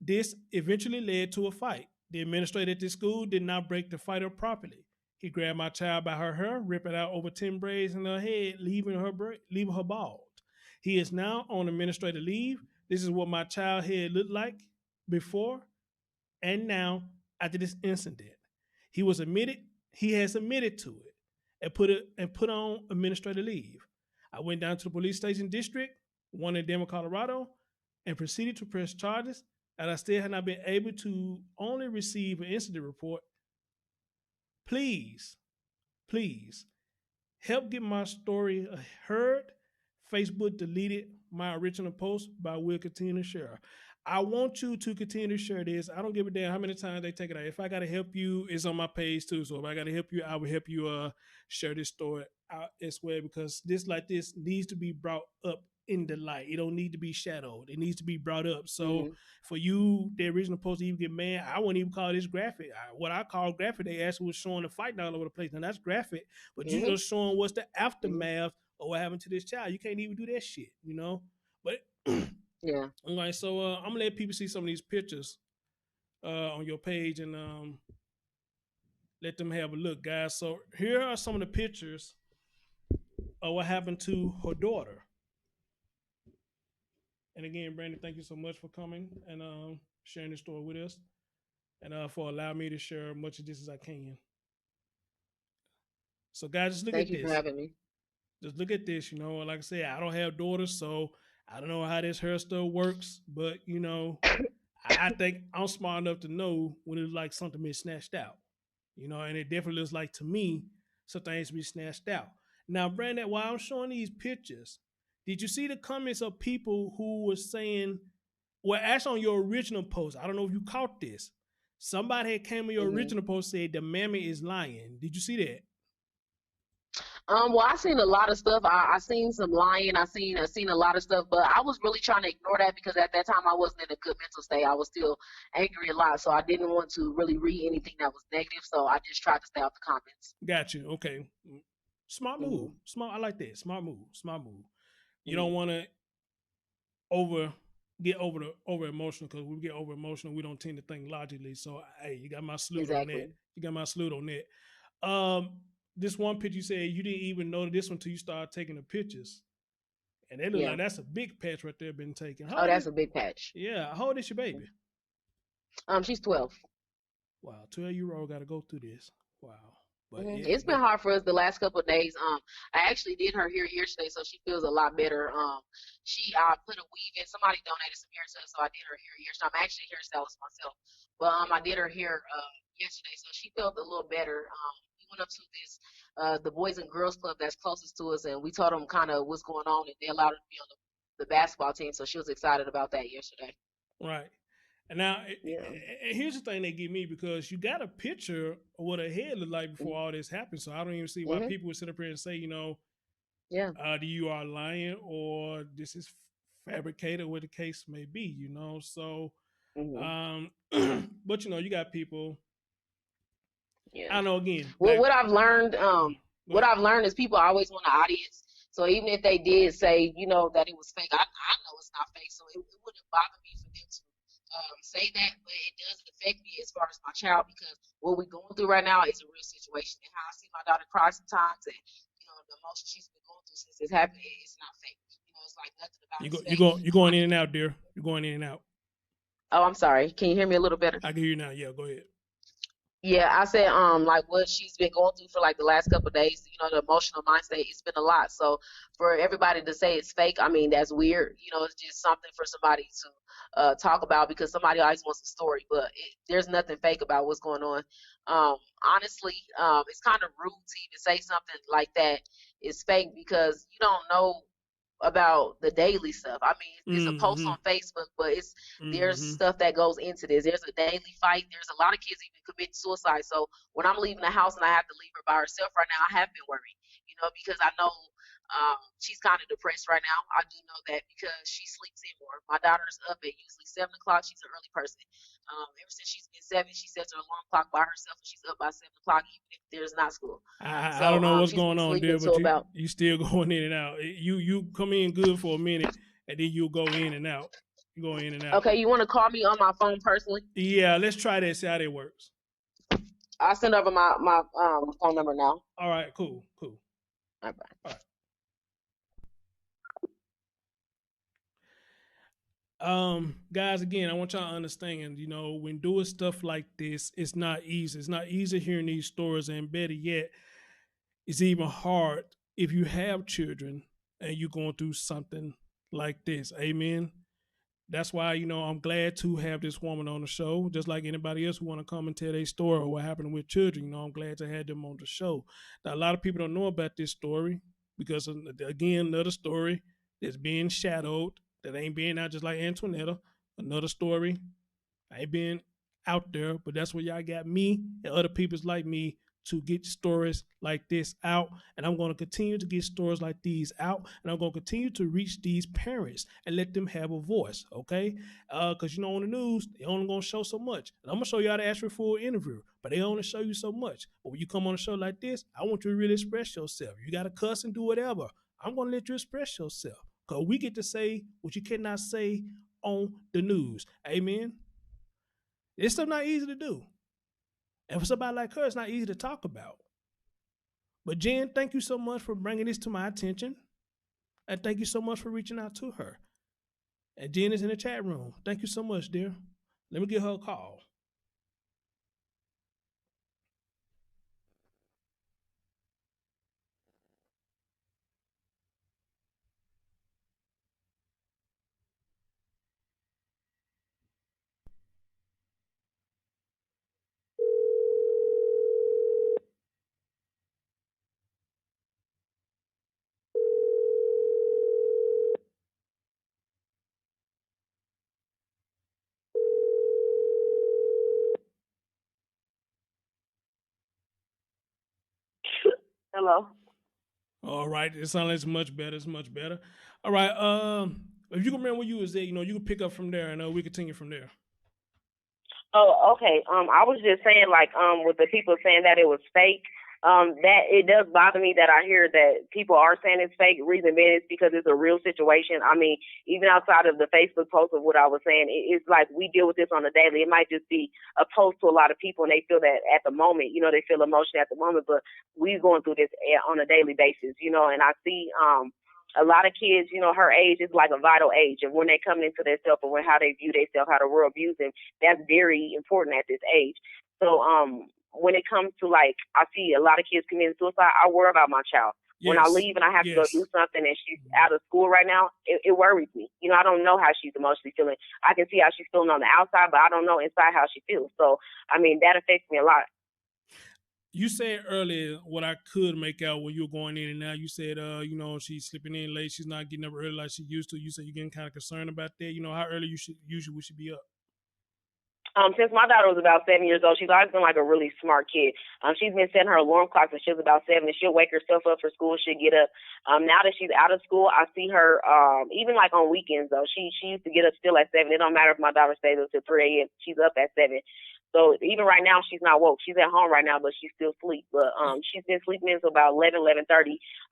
This eventually led to a fight. The administrator at the school did not break the fight up properly. He grabbed my child by her hair, ripping out over 10 braids in her head, leaving her bald. He is now on administrative leave. This is what my child head looked like before and now after this incident. He has admitted to it and put on administrative leave. I went down to the police station district, one in Denver, Colorado, and proceeded to press charges, and I still have not been able to only receive an incident report. Please, please help get my story heard. Facebook deleted my original post, but I will continue to share. I want you to continue to share this. I don't give a damn how many times they take it out. If I got to help you, it's on my page too. So if I got to help you, I will help you share this story out as well, because this needs to be brought up in the light. It don't need to be shadowed. It needs to be brought up. So for you, the original post to even get mad, I wouldn't even call this graphic. What I call graphic, they actually was showing the fight all over the place. Now that's graphic, but you just showing what's the aftermath of what happened to this child. You can't even do that shit, you know? But yeah. All right, so I'm gonna let people see some of these pictures on your page and let them have a look, guys. So here are some of the pictures of what happened to her daughter. And again, Brandi, thank you so much for coming and sharing this story with us, and for allowing me to share as much of this as I can. So, guys, just look at this. Thank you for having me. Just look at this. You know, like I said, I don't have daughters, so I don't know how this hair stuff works, but you know, I think I'm smart enough to know when it's like something being snatched out. You know, and it definitely looks like to me some things be snatched out. Now, Brandon, while I'm showing these pictures, did you see the comments of people who were saying, well, actually on your original post, I don't know if you caught this. Somebody had came on your original post said the mammy is lying. Did you see that? Well, I seen a lot of stuff. I seen some lying. I seen a lot of stuff, but I was really trying to ignore that because at that time I wasn't in a good mental state. I was still angry a lot, so I didn't want to really read anything that was negative. So I just tried to stay off the comments. Got you. Okay. Smart move. Smart. I like that. Smart move. Smart move. You don't want to get over emotional, because we get over emotional, we don't tend to think logically. So hey, you got my salute on that. You got my salute on that. This one picture you said you didn't even know this one until you started taking the pictures, and they look like that's a big patch right there been taken. That's a big patch. Yeah. How old is your baby? She's 12. Wow, 12-year-old got to go through this. Wow. But it's been hard for us the last couple of days. I actually did her hair yesterday, so she feels a lot better. I put a weave in. Somebody donated some hair to us, so I did her hair yesterday. I'm actually a hairstylist myself, but I did her hair yesterday, so she felt a little better. We went up to this the Boys and Girls Club that's closest to us, and we told them kind of what's going on, and they allowed her to be on the basketball team, so she was excited about that yesterday. Right. And now, here's the thing they give me, because you got a picture of what her head looked like before all this happened. So I don't even see why people would sit up here and say, you know, you are lying or this is fabricated, what the case may be, you know. So, but you know, you got people. I don't know. Again, what I've learned, is people always want an audience. So even if they did say, you know, that it was fake, I know it's not fake. So it wouldn't bother me for them to say that, but it does affect me as far as my child, because what we're going through right now is a real situation. And how I see my daughter cry sometimes, and you know, the emotion she's been going through since it's happened, it's not fake. You know, it's like nothing about you're going in and out, dear. You're going in and out. Oh, I'm sorry. Can you hear me a little better? I can hear you now. Yeah, go ahead. Yeah, I said, like what she's been going through for like the last couple of days, you know, the emotional mindset, it's been a lot. So for everybody to say it's fake, I mean, that's weird. You know, it's just something for somebody to talk about, because somebody always wants a story, but there's nothing fake about what's going on. Honestly, it's kind of rude to even say something like that is fake, because you don't know about the daily stuff. I mean, it's a post on Facebook, but there's stuff that goes into this. There's a daily fight. There's a lot of kids even commit suicide. So when I'm leaving the house and I have to leave her by herself right now, I have been worried, you know, because I know she's kind of depressed right now. I do know that because she sleeps in more. My daughter's up at usually 7 o'clock. She's an early person. Ever since she's been 7, she sets her alarm clock by herself, and she's up by 7 o'clock, even if there's not school. I don't know what's going on there, but you still going in and out. You come in good for a minute, and then you'll go in and out. You go in and out. Okay, you want to call me on my phone personally? Yeah, let's try that. See how that works. I'll send over my phone number now. All right, cool. All right, bye. All right. Guys, again, I want y'all to understand, when doing stuff like this, it's not easy. It's not easy hearing these stories, and better yet, it's even hard if you have children and you're going through something like this. Amen. That's why, I'm glad to have this woman on the show, just like anybody else who want to come and tell their story or what happened with children. I'm glad to have them on the show. Now, a lot of people don't know about this story because, again, another story that's being shadowed, that ain't being out just like Antoinetta. Another story, I ain't been out there, but that's where y'all got me and other people's like me to get stories like this out. And I'm going to continue to get stories like these out. And I'm going to continue to reach these parents and let them have a voice, okay? Because, on the news, they only going to show so much. And I'm going to show you how to ask for a full interview, but they only show you so much. But when you come on a show like this, I want you to really express yourself. You got to cuss and do whatever. I'm going to let you express yourself because we get to say what you cannot say on the news. Amen? It's stuff not easy to do. And for somebody like her, it's not easy to talk about. But Jen, thank you so much for bringing this to my attention. And thank you so much for reaching out to her. And Jen is in the chat room. Thank you so much, dear. Let me give her a call. Hello. All right. It sounds like it's much better. It's much better. All right. If you can remember where you was at, you can pick up from there and we continue from there. Oh, okay. I was just saying, like, with the people saying that it was fake, that it does bother me that I hear that people are saying it's fake. Reason being is because it's a real situation. I mean, even outside of the Facebook post of what I was saying, it's like we deal with this on a daily. It might just be a post to a lot of people, and they feel that at the moment, they feel emotion at the moment, but we're going through this on a daily basis, and I see, a lot of kids, her age is like a vital age. And when they come into themselves and how they view themselves, how the world views them, that's very important at this age. So when it comes to, like, I see a lot of kids committing suicide, I worry about my child. Yes. When I leave and I have to go do something and she's out of school right now, it worries me. I don't know how she's emotionally feeling. I can see how she's feeling on the outside, but I don't know inside how she feels. So, I mean, that affects me a lot. You said earlier what I could make out when you were going in and out. You said, she's sleeping in late. She's not getting up early like she used to. You said you're getting kind of concerned about that. How early usually we should be up? Since my daughter was about 7 years old, she's always been like a really smart kid. She's been setting her alarm clock since she was about 7, and she'll wake herself up for school. She'll get up. Now that she's out of school, I see her even like on weekends though. She used to get up still at 7. It don't matter if my daughter stays up till 3 a.m. She's up at 7. So even right now, she's not woke. She's at home right now, but she's still asleep. But she's been sleeping until about 11:30.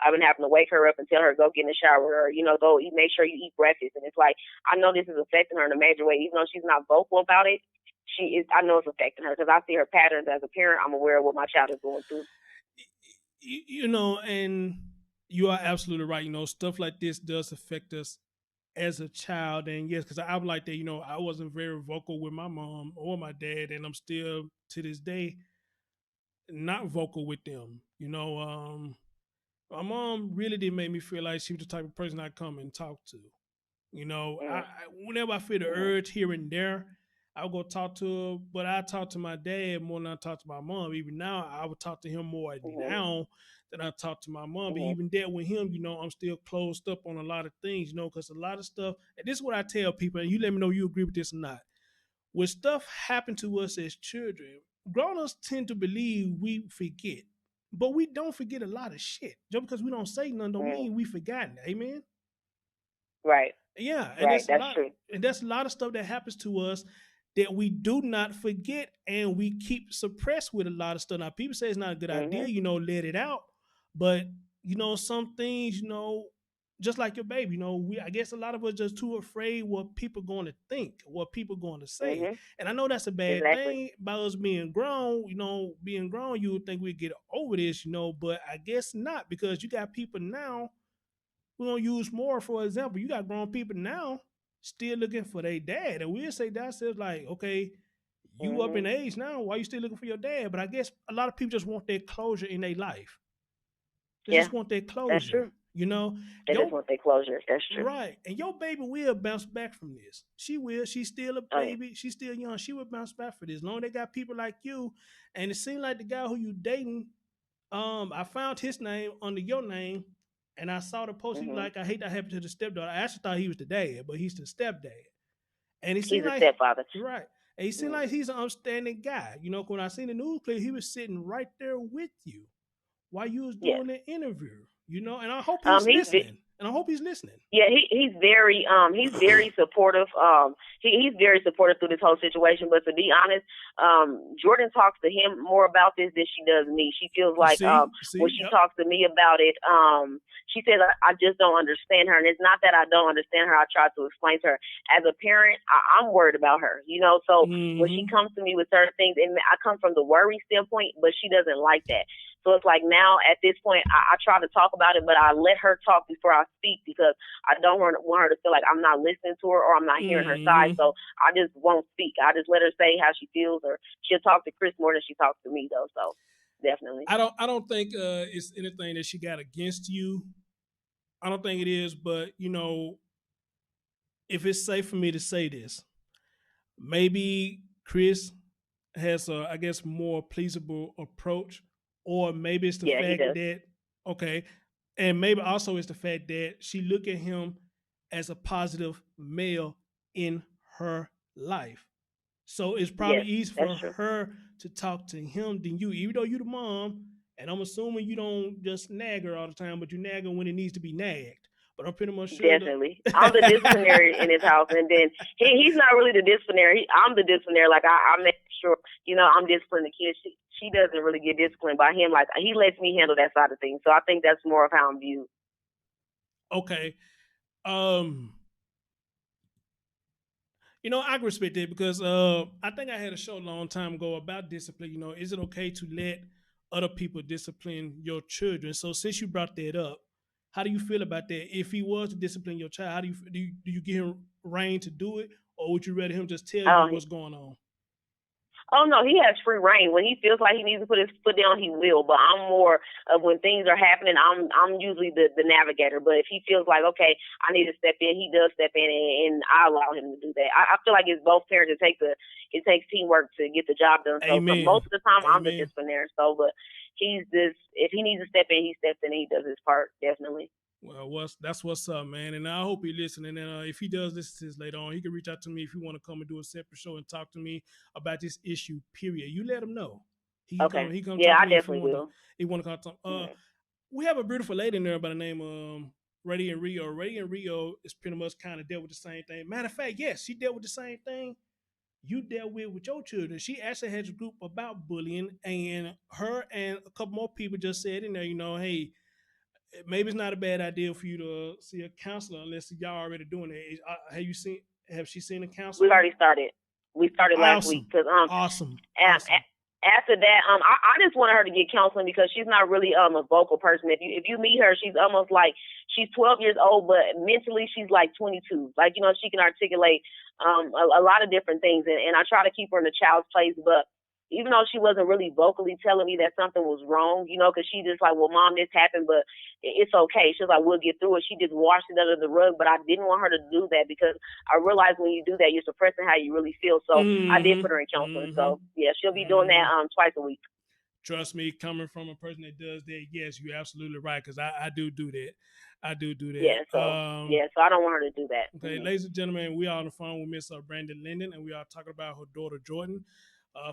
I've been having to wake her up and tell her go get in the shower or go eat. Make sure you eat breakfast. And it's like I know this is affecting her in a major way, even though she's not vocal about it. She is. I know it's affecting her because I see her patterns as a parent. I'm aware of what my child is going through. And you are absolutely right. Stuff like this does affect us as a child. And yes, because I'm like that, I wasn't very vocal with my mom or my dad, and I'm still to this day not vocal with them. My mom really did make me feel like she was the type of person I'd come and talk to. Whenever I feel the urge here and there, I'll go talk to her, but I talk to my dad more than I talk to my mom. Even now, I would talk to him more now than I talk to my mom. But even there with him, I'm still closed up on a lot of things, because a lot of stuff, and this is what I tell people, and you let me know you agree with this or not. When stuff happened to us as children, grown-ups tend to believe we forget. But we don't forget a lot of shit. Just because we don't say nothing don't mean we forgotten. Amen? Right. Yeah. And right. That's true. And that's a lot of stuff that happens to us that we do not forget, and we keep suppressed with a lot of stuff. Now, people say it's not a good idea, let it out. But, some things, just like your baby, I guess a lot of us just too afraid what people going to think, what people going to say. And I know that's a bad Exactly. thing about us being grown. Being grown, you would think we'd get over this, but I guess not, because you got people now. We're gonna use more for example. You got grown people now still looking for their dad, and we'll say to ourselves like, okay, you up in age now, why you still looking for your dad? But I guess a lot of people just want their closure in their life. They Yeah, just want their that's closure. true. They just Your want their closure. That's true. right, and your baby will bounce back from this. She will. She's still a Oh yeah. baby. She's still young. She will bounce back for this. Long they got people like you, and it seems like the guy who you dating. I found his name under your name, and I saw the post. He was like, "I hate that happened to the stepdaughter." I actually thought he was the dad, but he's the stepdad. And he He's seemed a like stepfather. right. And he seemed like he's an upstanding guy. When I seen the news clip, he was sitting right there with you while you was Yes. doing the interview. And I hope he's listening. Yeah, he's very supportive. He's very supportive through this whole situation. But to be honest, Jordan talks to him more about this than she does me. She feels like when she talks to me about it, she says I just don't understand her, and it's not that I don't understand her. I try to explain to her. As a parent, I'm worried about her. So when she comes to me with certain things, and I come from the worry standpoint, but she doesn't like that. So it's like now at this point, I try to talk about it, but I let her talk before I speak because I don't want her to feel like I'm not listening to her or I'm not hearing her side. So I just won't speak. I just let her say how she feels, or she'll talk to Chris more than she talks to me, though. So definitely. I don't think it's anything that she got against you. I don't think it is, but if it's safe for me to say this, maybe Chris has a, I guess, more pleasable approach, or maybe it's the fact that okay, and maybe also it's the fact that she look at him as a positive male in her life. So it's probably easy for her to talk to him than you, even though you the mom. And I'm assuming you don't just nag her all the time, but you nag her when it needs to be nagged. But I'm pretty much sure. Definitely. I'm the disciplinary in his house, and then he's not really the disciplinary. I'm the disciplinary. Like I make sure, I'm disciplining the kids. She doesn't really get disciplined by him. Like he lets me handle that side of things. So I think that's more of how I'm viewed. Okay. I can respect that because I think I had a show a long time ago about discipline. Is it okay to let other people discipline your children? So since you brought that up, how do you feel about that? If he was to discipline your child, how do you give him reign to do it, or would you rather him just tell you what's going on? Oh no, he has free reign. When he feels like he needs to put his foot down, he will. But I'm more of when things are happening, I'm usually the navigator. But if he feels like, okay, I need to step in, he does step in, and I allow him to do that. I feel like it's both parents. It takes teamwork to get the job done. So most of the time, I'm the disciplinary. So, but he's this. If he needs to step in, he steps in and he does his part, definitely. Well, that's what's up, man. And I hope he's listening. And if he does listen to this later on, he can reach out to me if you want to come and do a separate show and talk to me about this issue, period. You let him know. He come talk to me I definitely will. He want to come talk. We have a beautiful lady in there by the name of Brandi and Rio. Brandi and Rio is pretty much kind of dealt with the same thing. Matter of fact, yes, she dealt with the same thing you dealt with your children. She actually has a group about bullying, and her and a couple more people just said in there, hey, maybe it's not a bad idea for you to see a counselor unless y'all already doing it. Have she seen a counselor? We already started. We started last week. Awesome. After that, I just wanted her to get counseling because she's not really a vocal person. If you meet her, she's almost like she's 12 years old, but mentally she's like 22. Like she can articulate a lot of different things, and I try to keep her in a child's place, but even though she wasn't really vocally telling me that something was wrong, because she just like, well, Mom, this happened, but it's okay. She's like, we'll get through it. She just washed it under the rug, but I didn't want her to do that because I realized when you do that, you're suppressing how you really feel. So I did put her in counseling. So yeah, she'll be doing that twice a week. Trust me, coming from a person that does that, yes, you're absolutely right, because I do that. I do that. Yeah, so I don't want her to do that. Okay, ladies and gentlemen, we are on the phone with Miss Brandi Lindon, and we are talking about her daughter, Jordan.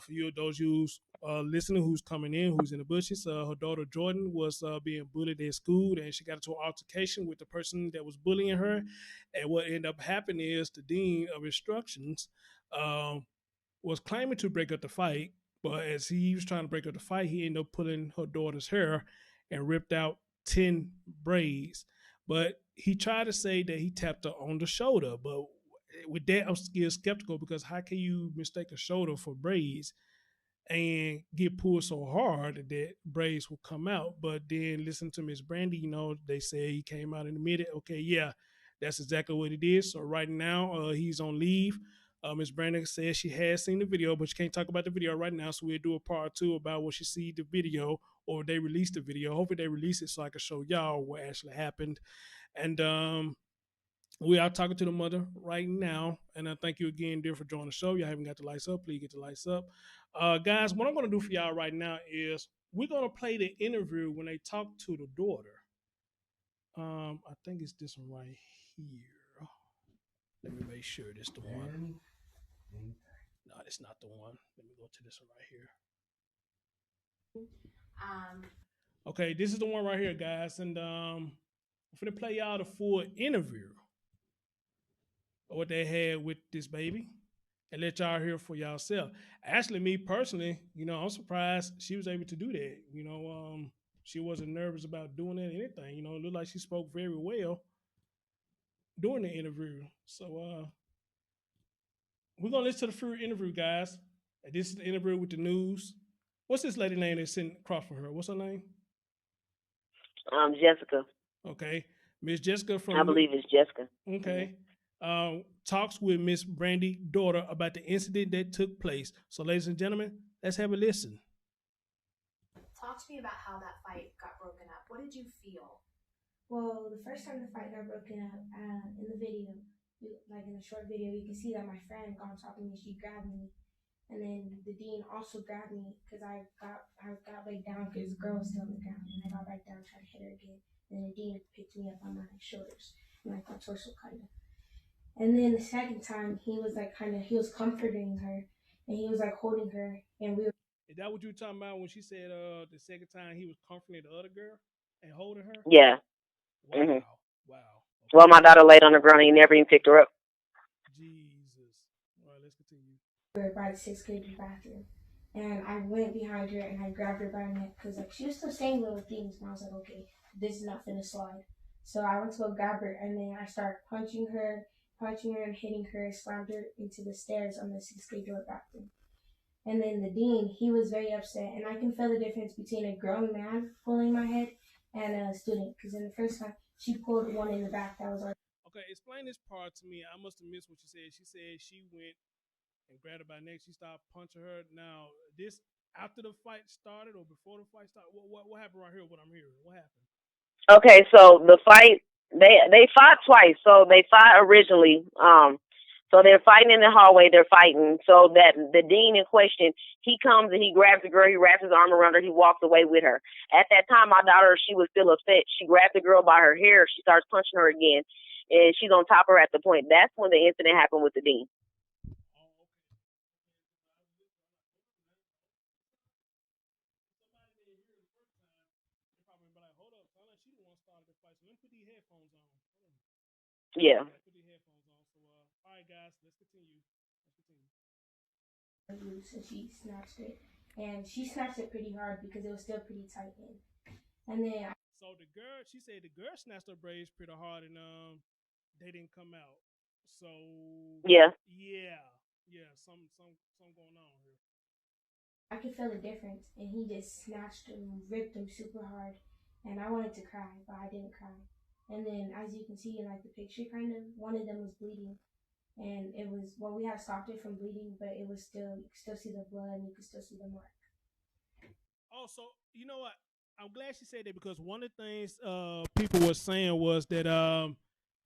For you, those who's listening, who's coming in, who's in the bushes, her daughter Jordan was being bullied at school, and she got into an altercation with the person that was bullying her. And what ended up happening is the dean of instructions was claiming to break up the fight, but as he was trying to break up the fight, he ended up pulling her daughter's hair and ripped out 10 braids. But he tried to say that he tapped her on the shoulder, but with that, I'm still skeptical because how can you mistake a shoulder for braids and get pulled so hard that braids will come out? But then listen to Miss Brandi, they say he came out and admitted, okay, yeah, that's exactly what it is. So right now, he's on leave. Miss Brandi says she has seen the video, but she can't talk about the video right now. So we'll do a part 2 about when she see the video or they release the video. Hopefully they release it so I can show y'all what actually happened. And we are talking to the mother right now. And I thank you again, dear, for joining the show. Y'all haven't got the lights up. Please get the lights up. Guys, what I'm going to do for y'all right now is we're going to play the interview when they talk to the daughter. I think it's this one right here. Let me make sure this the one. No, it's not the one. Let me go to this one right here. Okay, this is the one right here, guys. And I'm going to play y'all the full interview of what they had with this baby and let y'all hear for yourself. Actually, me personally, I'm surprised she was able to do that. She wasn't nervous about doing it or anything. It looked like she spoke very well during the interview. So we're going to listen to the full interview, guys. And this is the interview with the news. What's this lady name that's sitting across from her? What's her name? Jessica. Okay. Miss Jessica from... I believe it's Jessica. Okay. Talks with Miss Brandi, daughter, about the incident that took place. So, ladies and gentlemen, let's have a listen. Talk to me about how that fight got broken up. What did you feel? Well, the first time the fight got broken up, in the video, like in the short video, you can see that my friend got on top of me. She grabbed me, and then the dean also grabbed me because I got laid down because the girl was still on the ground, and I got back down trying to hit her again. And the dean picked me up on my shoulders, and like my torso kind of. And then the second time, he was like he was comforting her, and he was like holding her, and we were. Is that what you were talking about when she said the second time he was comforting the other girl and holding her? Yeah. Wow. Mm-hmm. Wow. Okay. Well, my daughter laid on the ground and he never even picked her up. Jesus. All right, let's continue. We were by the 6th grade bathroom, and I went behind her and I grabbed her by her neck because like she was still saying little things, and I was like, okay, this is not finna slide. So I went to go grab her, and then I started punching her and hitting her, slammed her into the stairs on the 6th grade door bathroom. And then the dean, he was very upset, and I can feel the difference between a grown man pulling my head and a student, because in the first time, she pulled one in the back that was already. Okay, explain this part to me. I must have missed what you said. She said she went and grabbed her by the neck. She started punching her. Now, this after the fight started or before the fight started? What happened right here, what I'm hearing? What happened? Okay, so the fight, they fought twice. So they fought originally. So they're fighting in the hallway. They're fighting. So that the dean in question, he comes and he grabs the girl. He wraps his arm around her. He walks away with her. At that time, my daughter, she was still upset. She grabbed the girl by her hair. She starts punching her again, and she's on top of her at the point. That's when the incident happened with the dean. Yeah. Put the headphones on. So, all right, guys, let's continue. Loose, and she snatched it, and she snatched it pretty hard because it was still pretty tight in. And then so the girl, she said the girl snatched her braids pretty hard, and they didn't come out. So yeah, some going on here. I could feel the difference, and he just snatched them, ripped them super hard, and I wanted to cry, but I didn't cry. And then, as you can see in like the picture, kind of one of them was bleeding. And it was, well, we had stopped it from bleeding, but it was still, you could still see the blood and you could still see the mark. Oh, so you know what? I'm glad she said that because one of the things people were saying was that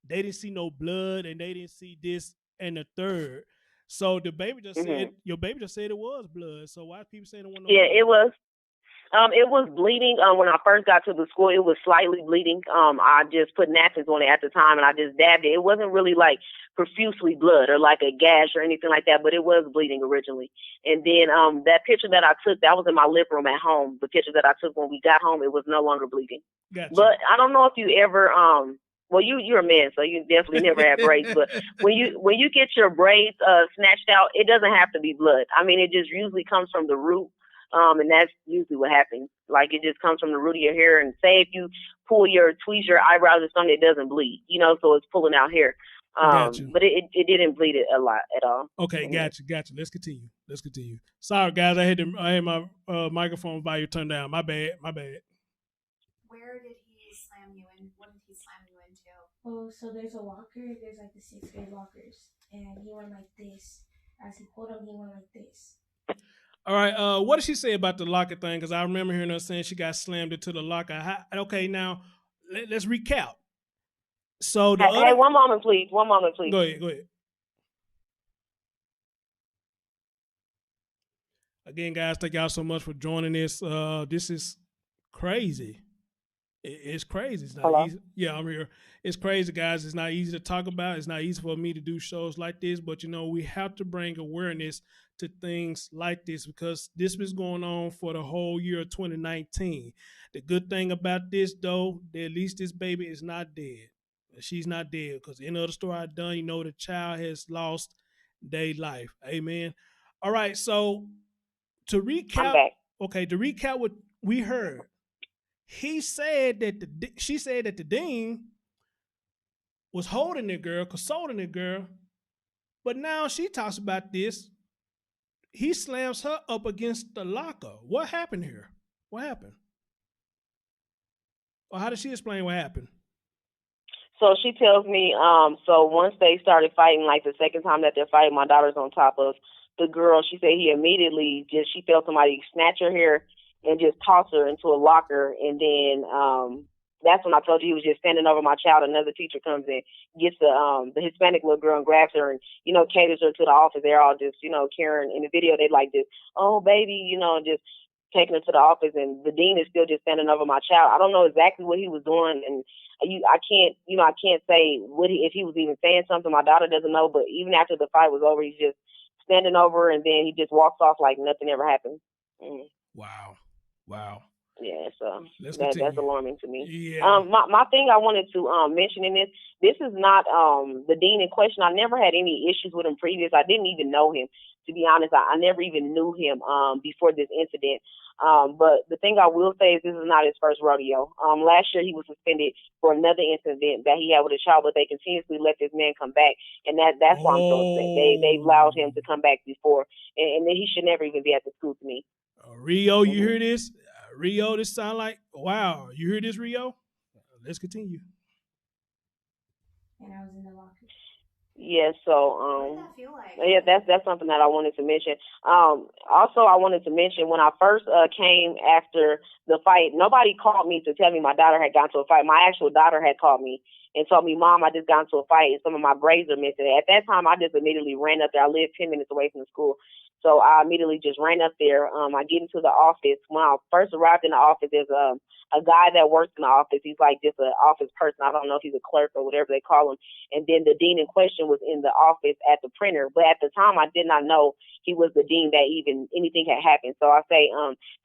they didn't see no blood and they didn't see this and the third. So the baby just said, your baby just said it was blood. So why are people saying it wasn't no blood? It was. It was bleeding. When I first got to the school, it was slightly bleeding. I just put napkins on it at the time, and I just dabbed it. It wasn't really like profusely blood or like a gash or anything like that, but it was bleeding originally. And then that picture that I took, that was in my living room at home. The picture that I took when we got home, it was no longer bleeding. Gotcha. But I don't know if you ever well, you're a man, so you definitely never had braids. But when you get your braids snatched out, it doesn't have to be blood. I mean, it just usually comes from the root. And that's usually what happens. Like, it just comes from the root of your hair. And say if you tweeze your eyebrows or something, it doesn't bleed, you know, so it's pulling out hair. Got you. But it didn't bleed it a lot at all. Okay, gotcha. Let's continue. Sorry, guys, I had my microphone volume turned down. My bad. Where did he slam you in? What did he slam you into? Oh, so there's a locker. There's like the 6th grade lockers, and he went like this. As he pulled him, he went like this. All right. What did she say about the locker thing? Because I remember hearing her saying she got slammed into the locker. Okay, now let's recap. So hey, one moment, please. One moment, please. Go ahead. Again, guys, thank y'all so much for joining this. This is crazy. It's crazy. It's not easy. Yeah, I'm here. It's crazy, guys. It's not easy to talk about. It's not easy for me to do shows like this, but you know, we have to bring awareness to things like this because this was going on for the whole year of 2019. The good thing about this, though, that at least this baby is not dead. She's not dead because in the other story I've done, you know, the child has lost their life. Amen. All right, so to recap, what we heard, she said that the dean was holding the girl, consoling the girl, but now she talks about this. He slams her up against the locker. What happened here? What happened? Or how did she explain what happened? So she tells me, so once they started fighting, like the second time that they're fighting, my daughter's on top of the girl. She said he immediately she felt somebody snatch her hair and just toss her into a locker. And then that's when I told you he was just standing over my child. Another teacher comes in, gets the Hispanic little girl and grabs her and, you know, caters her to the office. They're all just, you know, caring. In the video, they like this, oh, baby, you know, just taking her to the office. And the dean is still just standing over my child. I don't know exactly what he was doing. And I can't say if he was even saying something. My daughter doesn't know. But even after the fight was over, he's just standing over, and then he just walks off like nothing ever happened. Wow. Yeah, so that's alarming to me. Yeah. My thing I wanted to mention in this is not the dean in question. I never had any issues with him previous. I didn't even know him, to be honest. I never even knew him before this incident. But the thing I will say is this is not his first rodeo. Last year he was suspended for another incident that he had with a child, but they continuously let this man come back, and that's why I'm so upset. They've allowed him to come back before, and he should never even be at the school to me. Rio, you hear this? Rio, this sound like, wow. You hear this, Rio? Let's continue. And I was in the locker. Yeah, so what did that feel like? Yeah, that's something that I wanted to mention. Also, I wanted to mention when I first came after the fight, nobody called me to tell me my daughter had gotten to a fight. My actual daughter had called me and told me, Mom, I just got into a fight and some of my braids are missing. At that time, I just immediately ran up there. I lived 10 minutes away from the school. So I immediately just ran up there. I get into the office. When I first arrived in the office, there's a guy that works in the office. He's like just an office person. I don't know if he's a clerk or whatever they call him. And then the dean in question was in the office at the printer. But at the time, I did not know he was the dean that even anything had happened. So I say,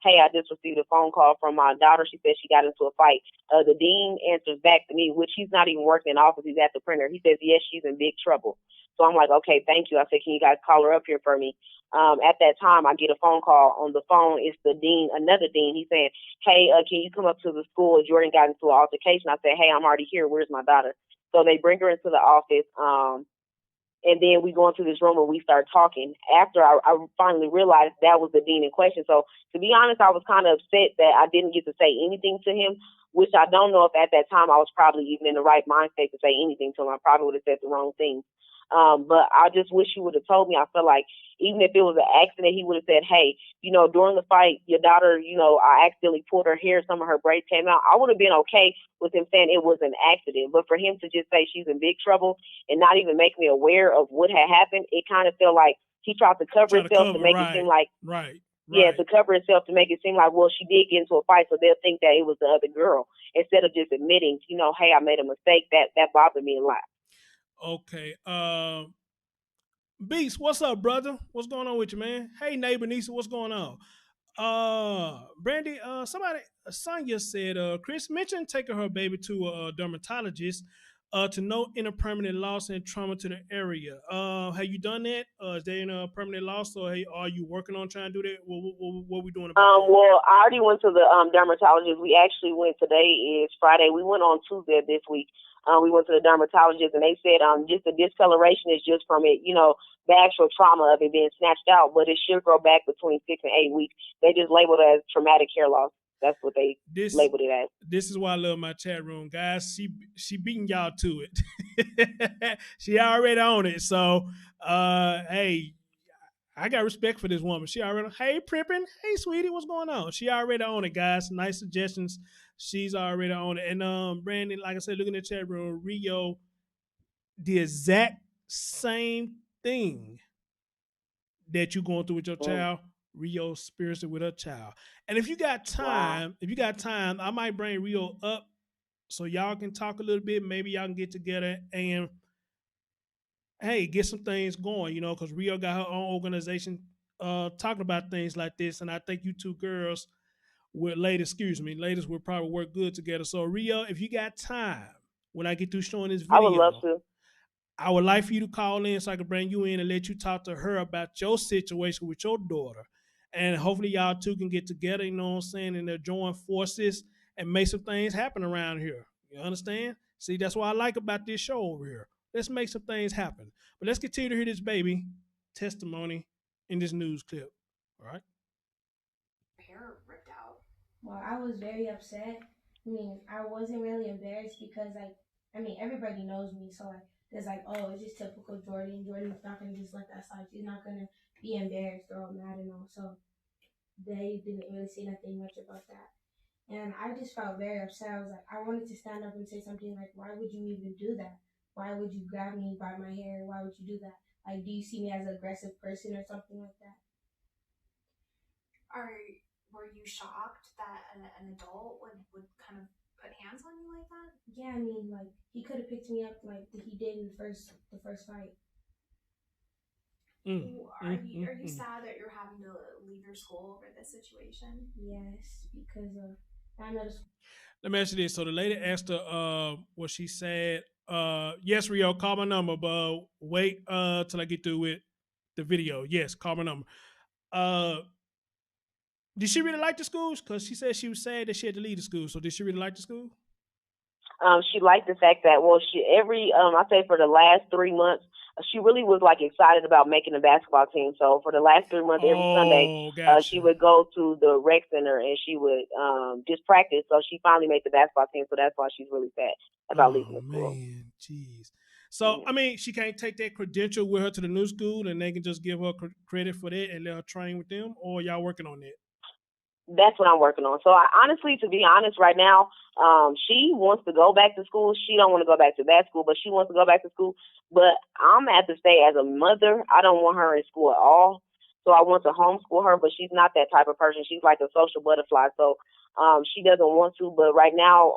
hey, I just received a phone call from my daughter. She said she got into a fight. The dean answers back to me, which he's not even working in the office. He's at the printer. He says, yes, she's in big trouble. So I'm like, okay, thank you. I said, can you guys call her up here for me? At that time, I get a phone call. On the phone, it's the dean, another dean. He's saying, hey, can you come up to the school? Jordan got into an altercation. I said, hey, I'm already here. Where's my daughter? So they bring her into the office, and then we go into this room and we start talking. After I finally realized that was the dean in question. So to be honest, I was kind of upset that I didn't get to say anything to him, which I don't know if at that time I was probably even in the right mind state to say anything to him. I probably would have said the wrong thing. But I just wish he would have told me. I feel like even if it was an accident, he would have said, hey, you know, during the fight, your daughter, you know, I accidentally pulled her hair. Some of her braids came out. I would have been okay with him saying it was an accident. But for him to just say she's in big trouble and not even make me aware of what had happened, it kind of felt like he tried to cover himself to make it seem like, yeah, to cover himself to make it seem like, well, she did get into a fight, so they'll think that it was the other girl instead of just admitting, you know, hey, I made a mistake. That bothered me a lot. Okay. Beast, what's up, brother? What's going on with you, man? Hey, neighbor Nisa, what's going on? Brandi, Sonia said, Chris mentioned taking her baby to a dermatologist. to no inner permanent loss and trauma to the area. Have you done that? Is there any permanent loss, or hey, are you working on trying to do that? What are we doing about that? Well, I already went to the dermatologist. We actually went, today is Friday. We went on Tuesday this week. We went to the dermatologist, and they said just the discoloration is just from it, the actual trauma of it being snatched out, but it should grow back between 6 and 8 weeks. They just labeled it as traumatic hair loss. That's what they labeled it as. This is why I love my chat room, guys. She beating y'all to it. She already on it. So, hey, I got respect for this woman. She already, hey, Prippin, hey, sweetie, what's going on? She already on it, guys. Nice suggestions. She's already on it. And Brandon, like I said, looking at the chat room, Rio, the exact same thing that you're going through with your child, Rio experienced it with her child. And if you got time, I might bring Rio up so y'all can talk a little bit. Maybe y'all can get together and hey, get some things going, because Rio got her own organization talking about things like this. And I think you two girls ladies will probably work good together. So Rio, if you got time, when I get through showing this video, I would love to. I would like for you to call in so I can bring you in and let you talk to her about your situation with your daughter. And hopefully y'all two can get together, you know what I'm saying, and join forces and make some things happen around here. You understand? See, that's what I like about this show over here. Let's make some things happen. But let's continue to hear this baby testimony in this news clip. All right? Hair ripped out. Well, I was very upset. I mean, I wasn't really embarrassed because, everybody knows me. So, there's oh, it's just typical Jordan. Jordan's not going to just let that slide. She's not going to be embarrassed or all mad and all. So, they didn't really say nothing much about that. And I just felt very upset. I was I wanted to stand up and say something why would you even do that? Why would you grab me by my hair? Why would you do that? Do you see me as an aggressive person or something like that? Were you shocked that an adult would kind of put hands on you like that? Yeah, he could have picked me up like he did in the first fight. Are you sad that you're having to leave your school over this situation? Yes, because I'm at a school. Let me ask you this. So the lady asked her what she said. Yes, Rio, call my number, but wait till I get through with the video. Yes, call my number. Did she really like the schools? Because she said she was sad that she had to leave the school. So did she really like the school? She liked the fact that, I say for the last 3 months, she really was excited about making the basketball team. So for the last 3 months, every Sunday, gotcha. She would go to the rec center and she would just practice. So she finally made the basketball team. So that's why she's really sad about leaving the school. Man, jeez. So she can't take that credential with her to the new school, and they can just give her credit for that and let her train with them. Or y'all working on that? That's what I'm working on. So to be honest, right now, she wants to go back to school. She don't want to go back to that school, but she wants to go back to school. But I'm at the state as a mother. I don't want her in school at all. So I want to homeschool her, but she's not that type of person. She's like a social butterfly. So she doesn't want to. But right now,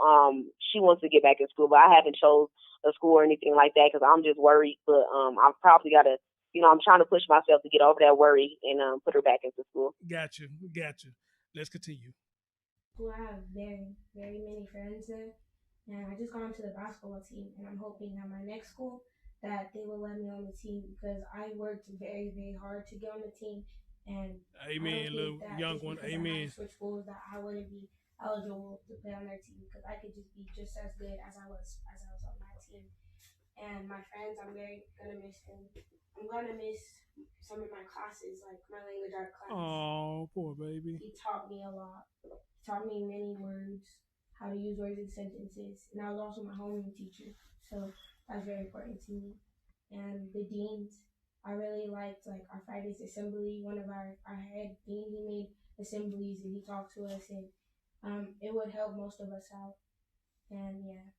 she wants to get back in school. But I haven't chose a school or anything like that because I'm just worried. But I've probably got to, I'm trying to push myself to get over that worry and put her back into school. Got you. Let's continue. Well, I have very, very many friends there, and I just got onto the basketball team, and I'm hoping at my next school that they will let me on the team because I worked very, very hard to get on the team, and amen, little young one, amen. I switch schools that I wouldn't be eligible to play on their team because I could just be just as good as I was on my team. And my friends, I'm very gonna miss them. I'm gonna miss some of my classes, like my language art class. Oh, poor baby. He taught me a lot. He taught me many words, how to use words in sentences. And I was also my homeroom teacher. So that's very important to me. And the deans, I really liked our Friday's assembly. One of our head dean, he made assemblies and he talked to us and it would help most of us out. And yeah.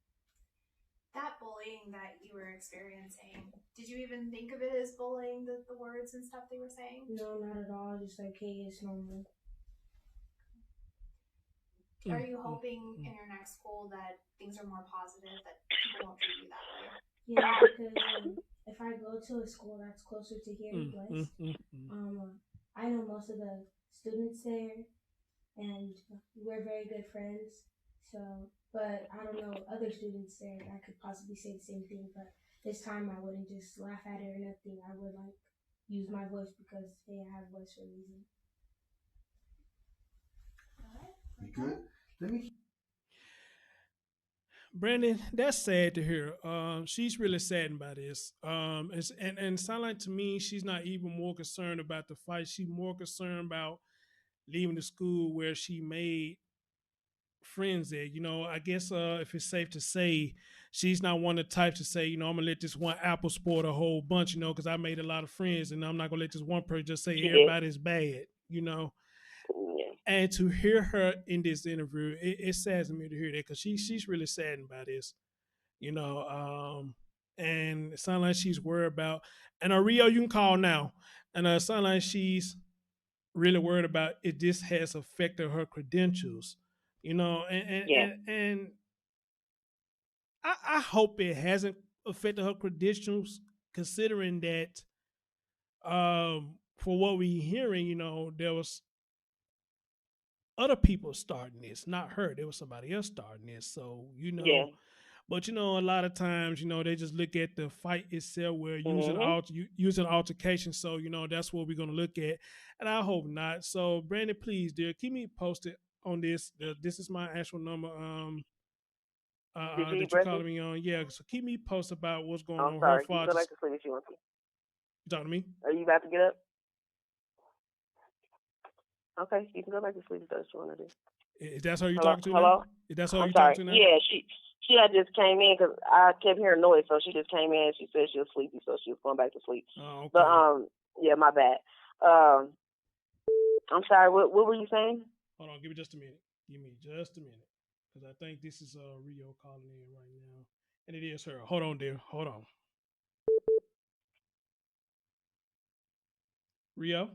That bullying that you were experiencing, did you even think of it as bullying, the words and stuff they were saying? No, not at all. Just hey, it's normal. Are you hoping in your next school that things are more positive, that people won't treat you that way? Yeah, because if I go to a school that's closer to here, I know most of the students there, and we're very good friends. So But I don't know, other students there, I could possibly say the same thing, but this time I wouldn't just laugh at it or nothing. I would like use my voice because hey, I have a voice for a reason. You good? Let me. Brandon, that's sad to hear. She's really saddened by this. And it sounds like to me she's not even more concerned about the fight. She's more concerned about leaving the school where she made friends at. I guess if it's safe to say, she's not one of the types to say, I'm gonna let this one apple sport a whole bunch, because I made a lot of friends, and I'm not gonna let this one person just say She did. everybody's bad. Yeah. And to hear her in this interview, it saddens me to hear that because she's really saddened by this. And it sounds like she's worried about. And Rio, you can call now, and it sounds like she's really worried about if this has affected her credentials. Yeah. And I hope it hasn't affected her credentials, considering that for what we're hearing, there was other people starting this, not her. There was somebody else starting this. So, Yeah. but a lot of times, they just look at the fight itself where Mm-hmm. using altercation. So, that's what we're gonna look at. And I hope not. So, Brandon, please, dear, keep me posted on this. This is my actual number. Did you eat That you're breakfast? calling me on. Yeah, so keep me posted about what's going I'm on. Her sorry. You can father, go you back to sleep if you want to. talking to me? Are you about to get up? Okay, you can go back to sleep if that's what you want to do. Is that her you Hello? talking to now? Hello? Is that her I'm you talking sorry. to now? Yeah, she had just came in because I kept hearing noise, so she just came in and she said she was sleepy, so she was going back to sleep. Oh, okay. But yeah, my bad. I'm sorry. What were you saying? Hold on, give me just a minute. Give me just a minute, because I think this is Rio calling in right now, and it is her. Hold on, dear. Hold on, Rio.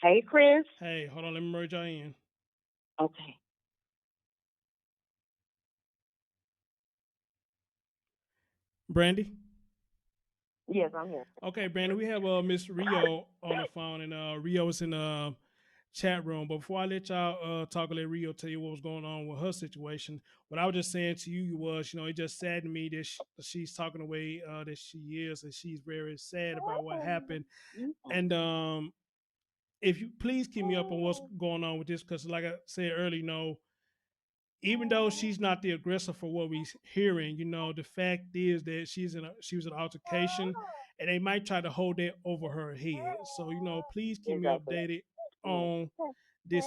Hey, Chris. Hey, hold on. Let me merge y'all in. Okay. Brandi. Yes, I'm here. Okay, Brandon, we have Miss Rio on the phone, and Rio is in the chat room. But before I let y'all talk, let Rio tell you what was going on with her situation. What I was just saying to you was, it just saddened me that she's talking the way that she is, and she's very sad about what happened. And if you please keep me up on what's going on with this, because like I said earlier, even though she's not the aggressor for what we're hearing, the fact is that she was an altercation, and they might try to hold that over her head. So, please keep me Exactly. updated on this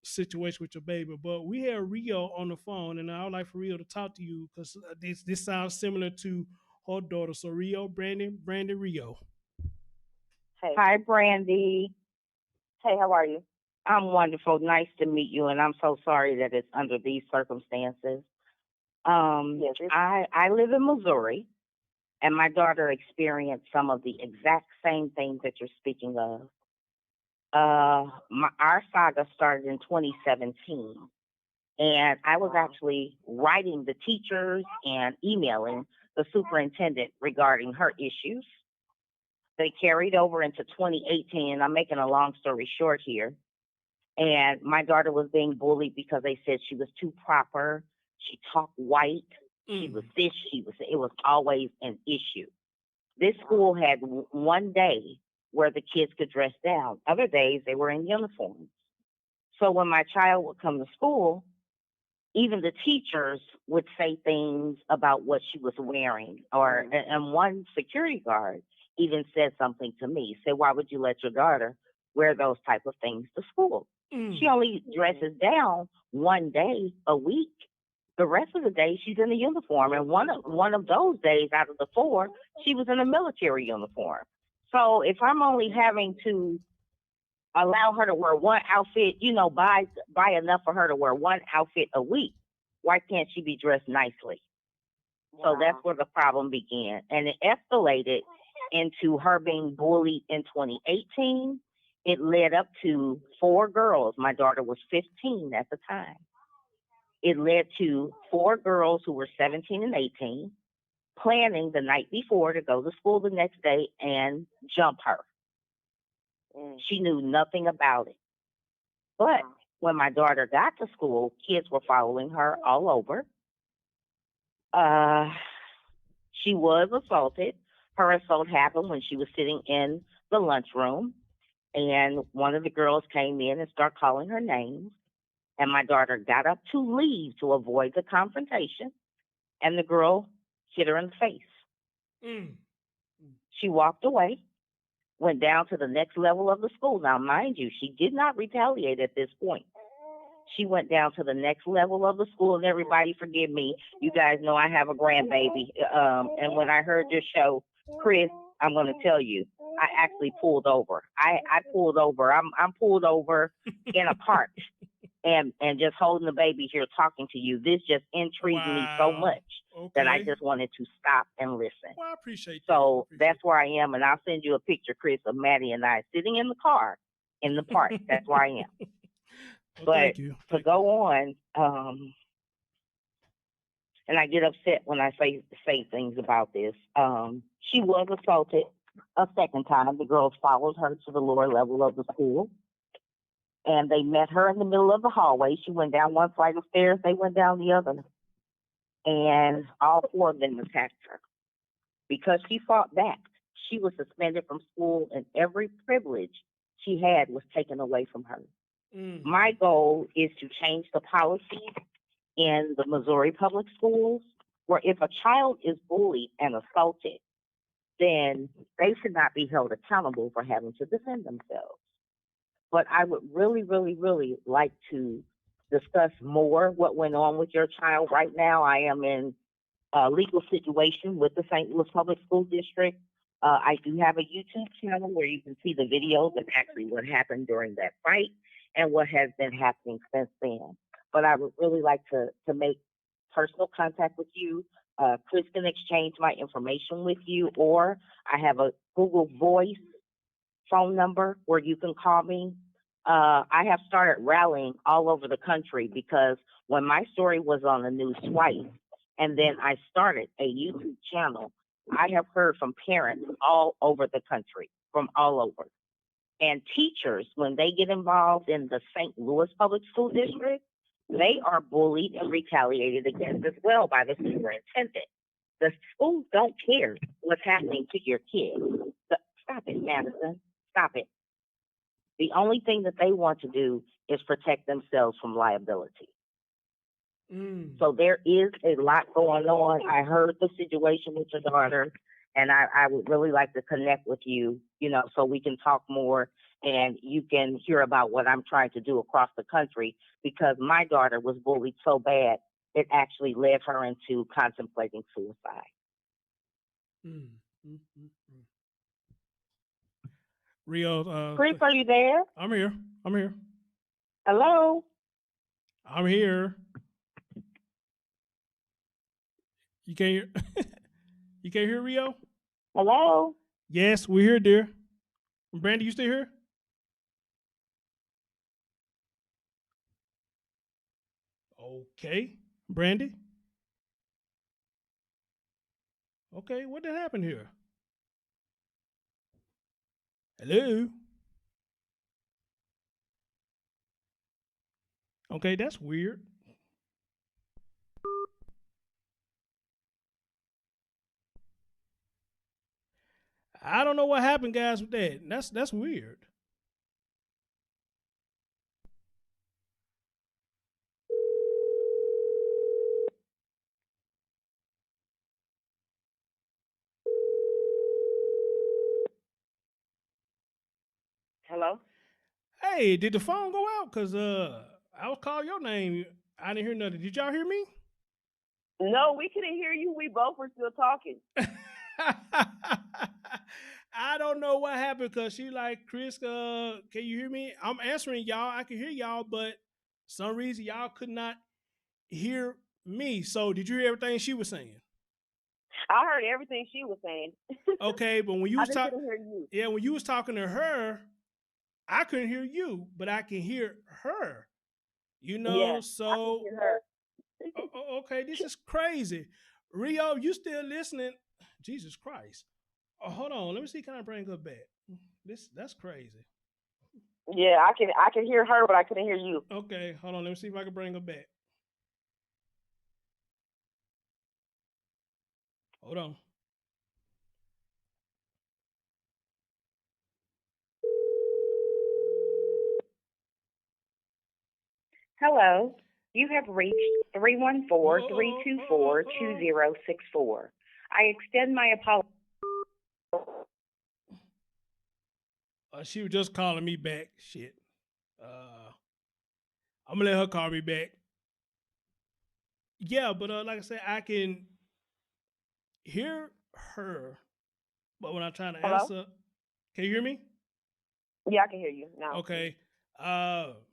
situation with your baby. But we have Rio on the phone, and I would like for Rio to talk to you because this sounds similar to her daughter. So Rio, Brandon, Rio. Hey. Hi, Brandy. Hey, how are you? I'm wonderful. Nice to meet you, and I'm so sorry that it's under these circumstances. Yes. I live in Missouri, and my daughter experienced some of the exact same things that you're speaking of. Our saga started in 2017, and I was actually writing the teachers and emailing the superintendent regarding her issues. They carried over into 2018, and I'm making a long story short here. And my daughter was being bullied because they said she was too proper. She talked white. She was this. It was always an issue. This school had one day where the kids could dress down. Other days they were in uniforms. So when my child would come to school, even the teachers would say things about what she was wearing. And one security guard even said something to me. Said, "Why would you let your daughter wear those type of things to school? She only dresses down one day a week. The rest of the day she's in a uniform. And one of those days out of the 4, she was in a military uniform. So if I'm only having to allow her to wear one outfit, buy enough for her to wear one outfit a week, why can't she be dressed nicely?" So that's where the problem began. And it escalated into her being bullied in 2018. It led up to 4 girls. My daughter was 15 at the time. It led to 4 girls who were 17 and 18 planning the night before to go to school the next day and jump her. She knew nothing about it. But When my daughter got to school, kids were following her all over. Uh, she was assaulted. Her assault happened when she was sitting in the lunchroom, and one of the girls came in and started calling her names. And my daughter got up to leave to avoid the confrontation, and the girl hit her in the face. Mm. She walked away, went down to the next level of the school. Now, mind you, she did not retaliate at this point. She went down to the next level of the school, and everybody forgive me. You guys know I have a grandbaby. And when I heard your show, Chris, I'm going to tell you, I actually pulled over. I pulled over. I'm pulled over in a park and just holding the baby here talking to you. This just intrigued me so much that I just wanted to stop and listen. Well, I appreciate that. So that's where I am, and I'll send you a picture, Chris, of Maddie and I sitting in the car in the park. That's where I am. Well, But thank you. to go on, and I get upset when I say things about this. She was assaulted a second time. The girls followed her to the lower level of the school, and they met her in the middle of the hallway. She went down one flight of stairs. They went down the other, and all four of them attacked her. Because she fought back, she was suspended from school, and every privilege she had was taken away from her. My goal is to change the policy in the Missouri public schools, where if a child is bullied and assaulted, then they should not be held accountable for having to defend themselves. But I would really, really, really like to discuss more what went on with your child. Right now, I am in a legal situation with the St. Louis Public School District. I do have a YouTube channel where you can see the videos of actually what happened during that fight and what has been happening since then. But I would really like to make personal contact with you. Chris can exchange my information with you, or I have a Google Voice phone number where you can call me. I have started rallying all over the country because when my story was on the news twice, and then I started a YouTube channel, I have heard from parents all over the country, from all over. And teachers, when they get involved in the St. Louis Public School District, they are bullied and retaliated against as well by the superintendent. The schools don't care what's happening to your kids. Stop it, Madison. Stop it. The only thing that they want to do is protect themselves from liability. So there is a lot going on. I heard the situation with your daughter, and I would really like to connect with you, so we can talk more and you can hear about what I'm trying to do across the country, because my daughter was bullied so bad, it actually led her into contemplating suicide. Rio, Chris, are you there? I'm here. Hello? I'm here. You can't hear? You can't hear Rio? Hello? Yes, we're here, dear. Brandi, you still here? Okay. Brandi? Okay, what did happen here? Hello? Okay, that's weird. I don't know what happened, guys, with that. That's weird. Hello? Hey, did the phone go out? Cause I was calling your name. I didn't hear nothing. Did y'all hear me? No, we couldn't hear you. We both were still talking. I don't know what happened because she like, Chris, can you hear me? I'm answering y'all. I can hear y'all, but some reason y'all could not hear me. So did you hear everything she was saying? I heard everything she was saying. Okay, but when you I was just couldn't hear you. yeah, when you was talking to her, I couldn't hear you, but I can hear her. Yeah, So I can hear her. okay, this is crazy. Rio, you still listening? Jesus Christ. Oh, hold on. Let me see. Can I bring her back? That's crazy. Yeah, I can hear her, but I couldn't hear you. Okay, hold on. Let me see if I can bring her back. Hold on. Hello. You have reached Whoa, 314-324-2064. I extend my apology. She was just calling me back. Shit. I'm gonna let her call me back. Yeah, but like I said, I can hear her, but when I'm trying to Hello? answer, can you hear me? Yeah, I can hear you now. Okay. Well,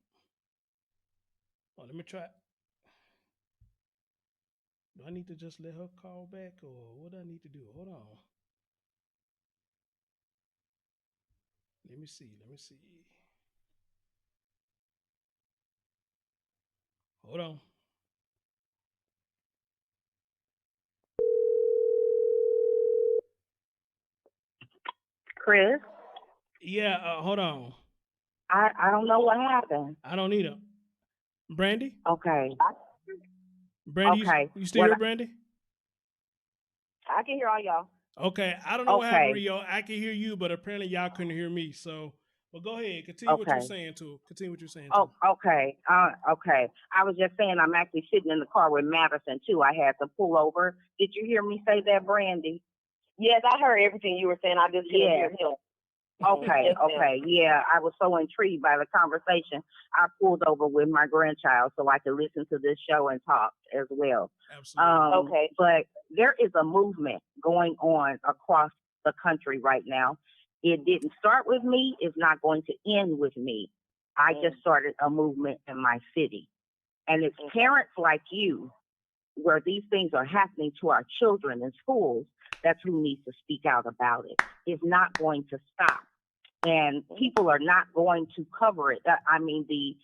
let me try. Do I need to just let her call back, or what do I need to do? Hold on. Let me see. Let me see. Hold on. Chris, Yeah. Hold on. I don't know what happened. I don't need her. Brandi. Okay. Brandi, Okay. you still here, Brandi? I can hear all y'all. Okay. I don't know what happened, Okay. Rio. I can hear you, but apparently y'all couldn't hear me. So, well, go ahead. Continue what you're Okay. saying too. Continue what you're saying Oh, too. okay. Okay. I was just saying I'm actually sitting in the car with Madison too. I had to pull over. Did you hear me say that, Brandy? Yes, I heard everything you were saying. I just couldn't hear him. Okay, Yes, ma'am. okay. Yeah, I was so intrigued by the conversation. I pulled over with my grandchild so I could listen to this show and talk as well. Absolutely. Okay. But there is a movement going on across the country right now. It didn't start with me. It's not going to end with me. I just started a movement in my city. And it's parents like you, where these things are happening to our children in schools, that's who needs to speak out about it. It's not going to stop. And people are not going to cover it. I mean, the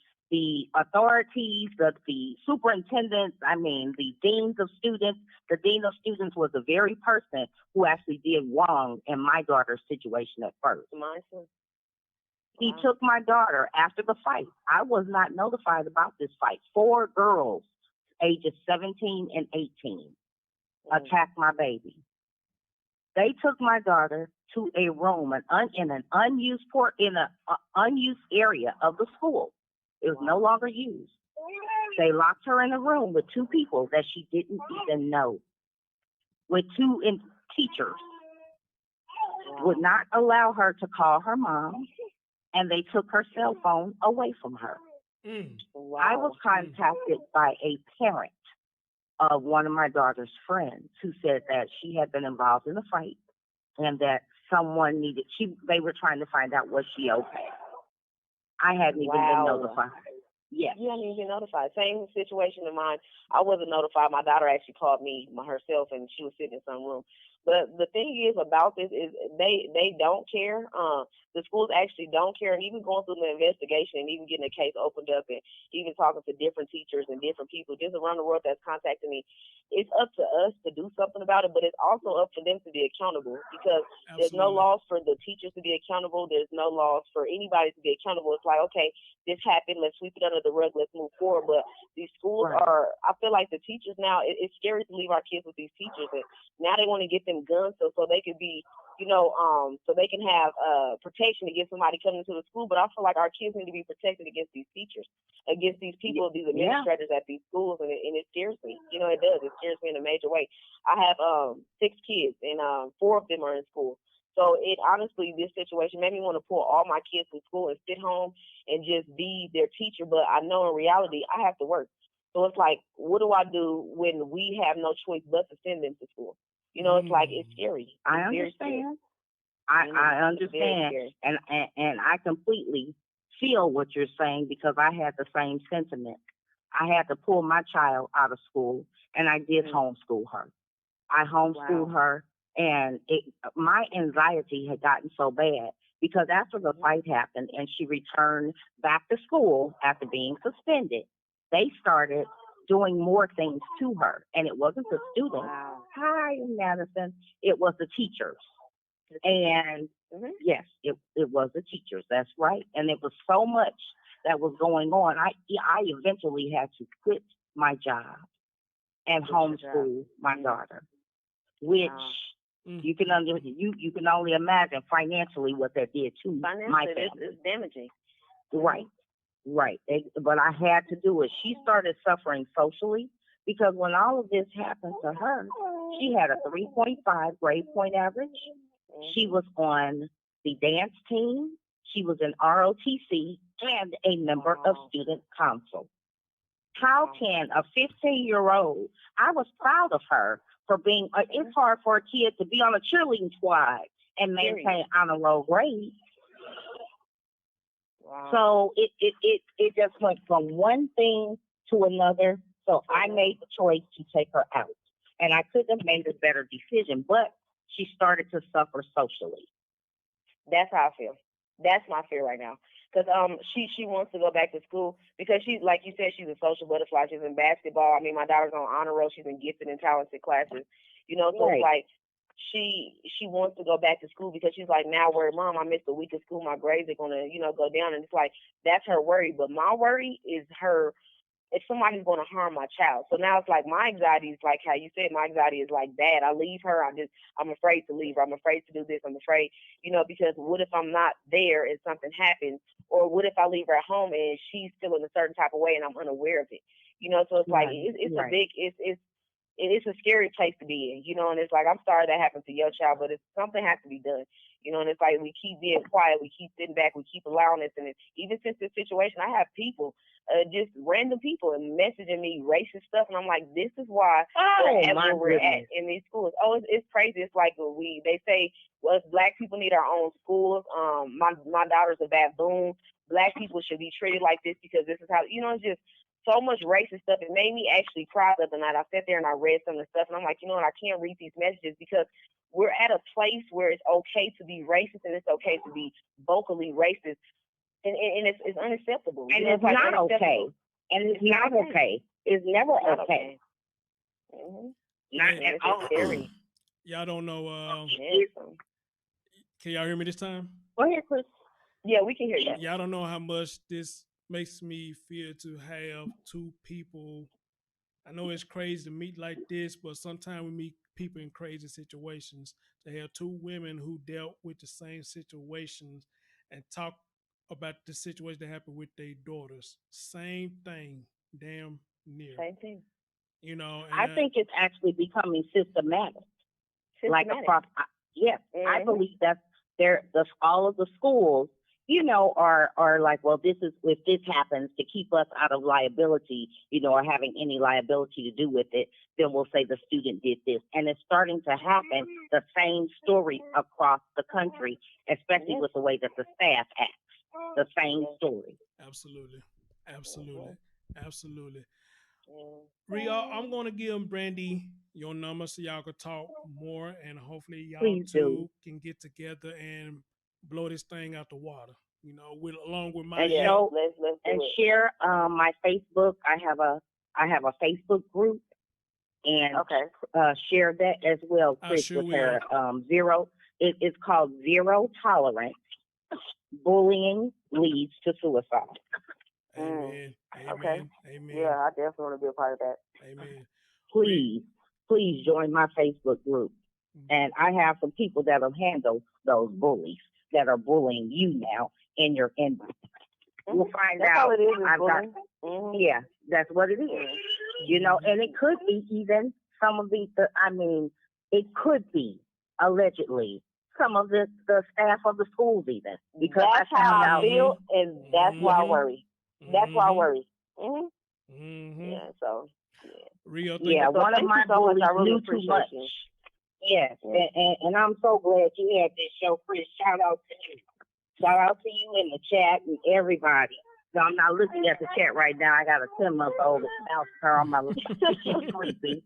authorities, the superintendents, I mean, the deans of students. The dean of students was the very person who actually did wrong in my daughter's situation at first. He took my daughter after the fight. I was not notified about this fight. 4 girls, ages 17 and 18, attacked my baby. They took my daughter to a room in an unused unused area of the school. It was no longer used. They locked her in a room with 2 people that she didn't even know, with 2 teachers. Would not allow her to call her mom, and they took her cell phone away from her. I was contacted by a parent of one of my daughter's friends who said that she had been involved in a fight and that someone they were trying to find out, was she okay? I hadn't even been notified. Yes. You hadn't even been notified. Same situation in mine. I wasn't notified. My daughter actually called me herself, and she was sitting in some room. But the thing is about this is they don't care. The schools actually don't care, and even going through the investigation and even getting a case opened up and even talking to different teachers and different people just around the world that's contacting me, it's up to us to do something about it, but it's also up for them to be accountable, because there's no laws for the teachers to be accountable. There's no laws for anybody to be accountable. It's like, okay, this happened, let's sweep it under the rug, let's move forward. But these schools are, I feel like the teachers now, it's scary to leave our kids with these teachers, and now they want to get them guns so they can be, so they can have protection against somebody coming to the school. But I feel like our kids need to be protected against these teachers, against these people, these administrators at these schools, and it scares me. It does. It scares me in a major way. I have 6 kids, and 4 of them are in school. So it honestly, this situation made me want to pull all my kids from school and sit home and just be their teacher. But I know in reality, I have to work. So it's like, what do I do when we have no choice but to send them to school? It's like, it's scary. I understand. I understand, and I completely feel what you're saying, because I had the same sentiment. I had to pull my child out of school, and I did homeschool her. I homeschooled her, and my anxiety had gotten so bad because after the fight happened and she returned back to school after being suspended, they started doing more things to her, and it wasn't the students. Hi, Madison. It was the teachers. And Yes, it was the teachers. That's right. And it was so much that was going on. I eventually had to quit my job and homeschool my daughter, which you can you can only imagine financially what that did to my family. It's damaging. Right, right. But I had to do it. She started suffering socially because when all of this happened to her, she had a 3.5 grade point average. She was on the dance team. She was in ROTC and a member of student council. How can a 15-year-old, I was proud of her for being, it's hard for a kid to be on a cheerleading squad and maintain honor roll grades. So it just went from one thing to another. So I made the choice to take her out. And I couldn't have made a better decision, but she started to suffer socially. That's how I feel. That's my fear right now. Because she wants to go back to school because she's, like you said, she's a social butterfly. She's in basketball. I mean, my daughter's on honor roll. She's in gifted and talented classes. You know, so it's like she wants to go back to school because she's like, now worried, Mom, I missed a week of school. My grades are going to, go down. And it's like, that's her worry. But my worry is her, if somebody's going to harm my child. So now it's like my anxiety is like how you said, my anxiety is like that. I leave her. I'm afraid to leave her. I'm afraid to do this. I'm afraid, because what if I'm not there and something happens? Or what if I leave her at home and she's feeling a certain type of way and I'm unaware of it? So it's like, it's a big, it's a scary place to be in, and it's like, I'm sorry that happened to your child, but something has to be done, and it's like, we keep being quiet, we keep sitting back, we keep allowing this, and even since this situation, I have people, just random people and messaging me racist stuff, and I'm like, this is why we're at in these schools. Oh, it's crazy. It's like they say, well, Black people need our own schools. My daughter's a baboon. Black people should be treated like this because this is how, it's just so much racist stuff. It made me actually cry the other night. I sat there and I read some of the stuff, and I'm like, what? I can't read these messages because we're at a place where it's okay to be racist and it's okay to be vocally racist, and it's unacceptable. And it's like not okay. And it's not okay. It's never okay. Not at all. Y'all don't know. Can y'all hear me this time? Go ahead, Chris. Yeah, we can hear you. Y'all don't know how much this makes me feel to have two people. I know it's crazy to meet like this, but sometimes we meet people in crazy situations. To have two women who dealt with the same situations and talk about the situation that happened with their daughters. Same thing, damn near. Same thing. And I think it's actually becoming systematic. Like across, yes, I believe that all of the schools, are like, well, this is, if this happens, to keep us out of liability, or having any liability to do with it, then we'll say the student did this. And it's starting to happen, the same story across the country, especially with the way that the staff acts. The same story. Absolutely. Ria, I'm going to give Brandi your number so y'all can talk more, and hopefully y'all can get together and blow this thing out the water. Along with my help. And share my Facebook. I have a Facebook group, and share that as well, Chris, with her zero. It's called Zero Tolerance. Bullying leads to suicide. Amen. Okay. Amen. Yeah, I definitely want to be a part of that. Amen. Please join my Facebook group. And I have some people that'll handle those bullies that are bullying you now in your inbox. We'll find that's out. All it is Yeah, that's what it is. And it could be even some of it could be allegedly some of the staff of the schools even. Because that's how I feel, and that's why I worry. That's why I worry. Yeah, so. Real thing. Yeah, one of my bullies knew too much. Yes, and I'm so glad you had this show, Chris. Shout out to you. Shout out to you in the chat and everybody. No, I'm not looking at the chat right now. I got a 10-month-old mouse her on my she's creepy.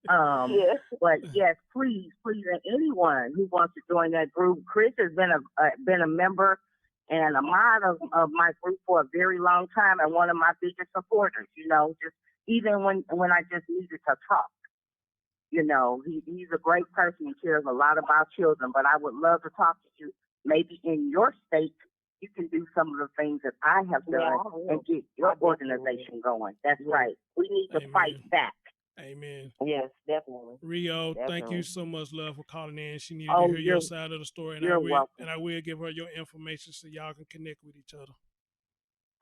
But yes, please, and anyone who wants to join that group. Chris has been a member and a mod of my group for a very long time, and one of my biggest supporters. Just even when I just needed to talk. He's a great person. He cares a lot about children. But I would love to talk to you maybe in your state, you can do some of the things that I have done and get your organization going. That's right. We need to fight back. Amen. Yes, definitely. Rio, Definitely. thank you so much, love, for calling in. She needed Oh, to hear your side of the story, and you're welcome. and I will give her your information so y'all can connect with each other.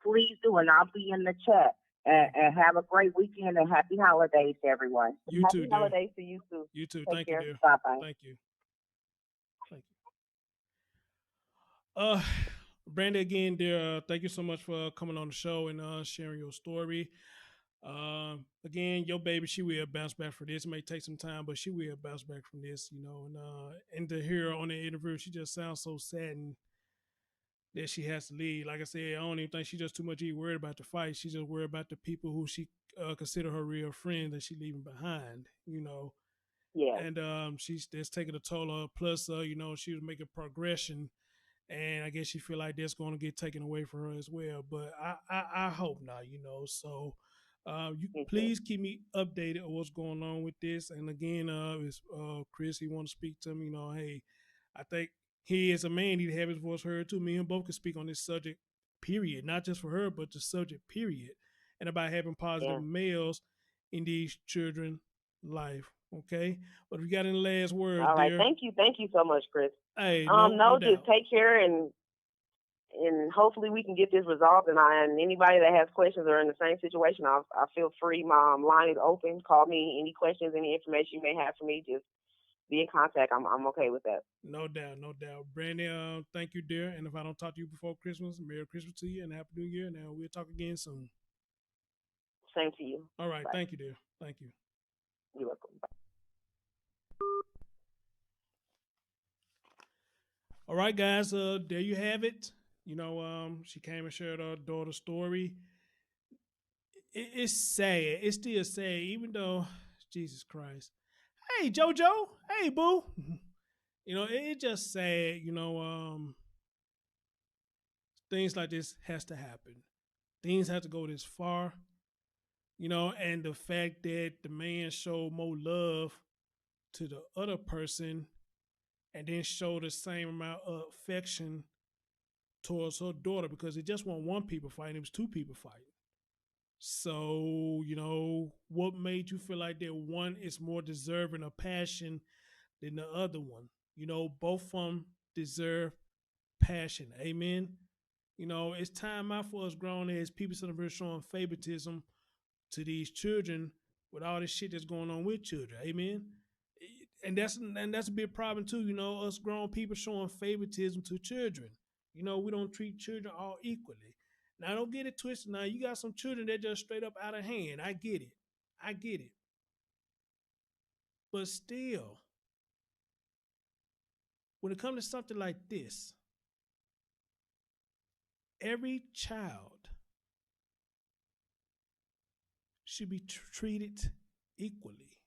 Please do, and I'll be in the chat. And have a great weekend and happy holidays to everyone. You too, Happy dear. holidays to you too. You too. Take Thank care. you, dear. Bye-bye. Thank you. Thank you. Brandi, again, dear, thank you so much for coming on the show and sharing your story. Again, your baby, she will bounce back for this. It may take some time, but she will bounce back from this, you know. And to hear her on the interview, she just sounds so saddened that she has to leave. Like I said, I don't even think she's just too much worried about the fight. She's just worried about the people who she consider her real friends that she's leaving behind, you know. Yeah. And she's that's taking a toll on her. Plus, you know, she was making progression, and I guess she feel like that's going to get taken away from her as well. But I hope not, you know. So you please keep me updated on what's going on with this. And again, it's Chris, he want to speak to me, you know, hey, I think he as a man need to have his voice heard too. Me and both can speak on this subject, period. Not just for her, but the subject, period. And about having positive males in these children' life. Okay? But we got any last words, All right. dear? Thank you so much, Chris. Hey, no, just take care and hopefully we can get this resolved. And anybody that has questions or in the same situation, I feel free. My line is open. Call me. Any questions, any information you may have for me, just be in contact. I'm okay with that. No doubt, no doubt. Brandi, thank you, dear. And if I don't talk to you before Christmas, Merry Christmas to you and Happy New Year. Now we'll talk again soon. Same to you. All right. Bye. Thank you, dear. Thank you. You're welcome. Bye. All right, guys. There you have it. You know, she came and shared her daughter's story. It's sad. It's still sad, even though, Jesus Christ. Hey, JoJo. Hey, boo. You know, it's just sad. You know, things like this has to happen. Things have to go this far. You know, and the fact that the man showed more love to the other person and then showed the same amount of affection towards her daughter, because it just wasn't one people fighting, it was two people fighting. So, you know, what made you feel like that one is more deserving of passion than the other one? You know, both of them deserve passion. Amen. You know, it's time out for us grown as people sitting here showing favoritism to these children with all this shit that's going on with children. Amen. And that's a big problem too, you know, us grown people showing favoritism to children. You know, we don't treat children all equally. Now, don't get it twisted. Now, you got some children that just straight up out of hand. I get it. I get it. But still, when it comes to something like this, every child should be treated equally.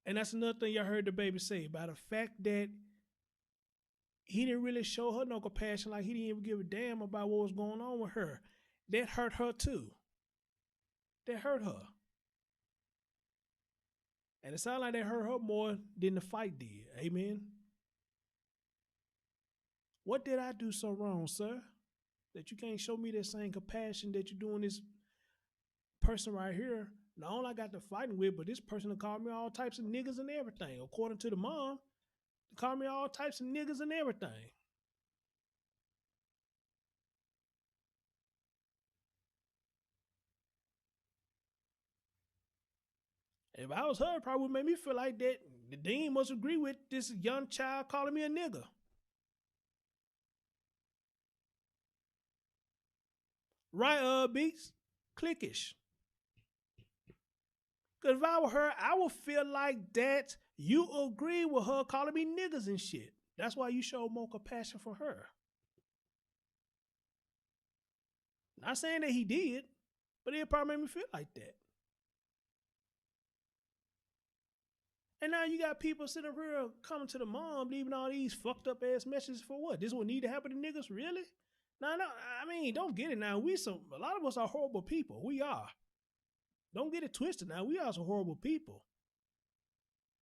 And that's another thing y'all heard the baby say about the fact that he didn't really show her no compassion, like he didn't even give a damn about what was going on with her. That hurt her too. That hurt her. And it sounded like that hurt her more than the fight did. Amen. What did I do so wrong, sir? That you can't show me that same compassion that you're doing this person right here? Not only I got to fighting with, but this person called me all types of niggas and everything. According to the mom, they called me all types of niggas and everything. If I was her, it probably would make me feel like that the dean must agree with this young child calling me a nigga. Right, Beats? Clickish. Because if I were her, I would feel like that you agree with her calling me niggas and shit. That's why you show more compassion for her. Not saying that he did, but it probably made me feel like that. And now you got people sitting here coming to the mom, leaving all these fucked up ass messages for what? This would need to happen to niggas? Really? No, I mean, don't get it now. A lot of us are horrible people. We are. Don't get it twisted now. We are some horrible people.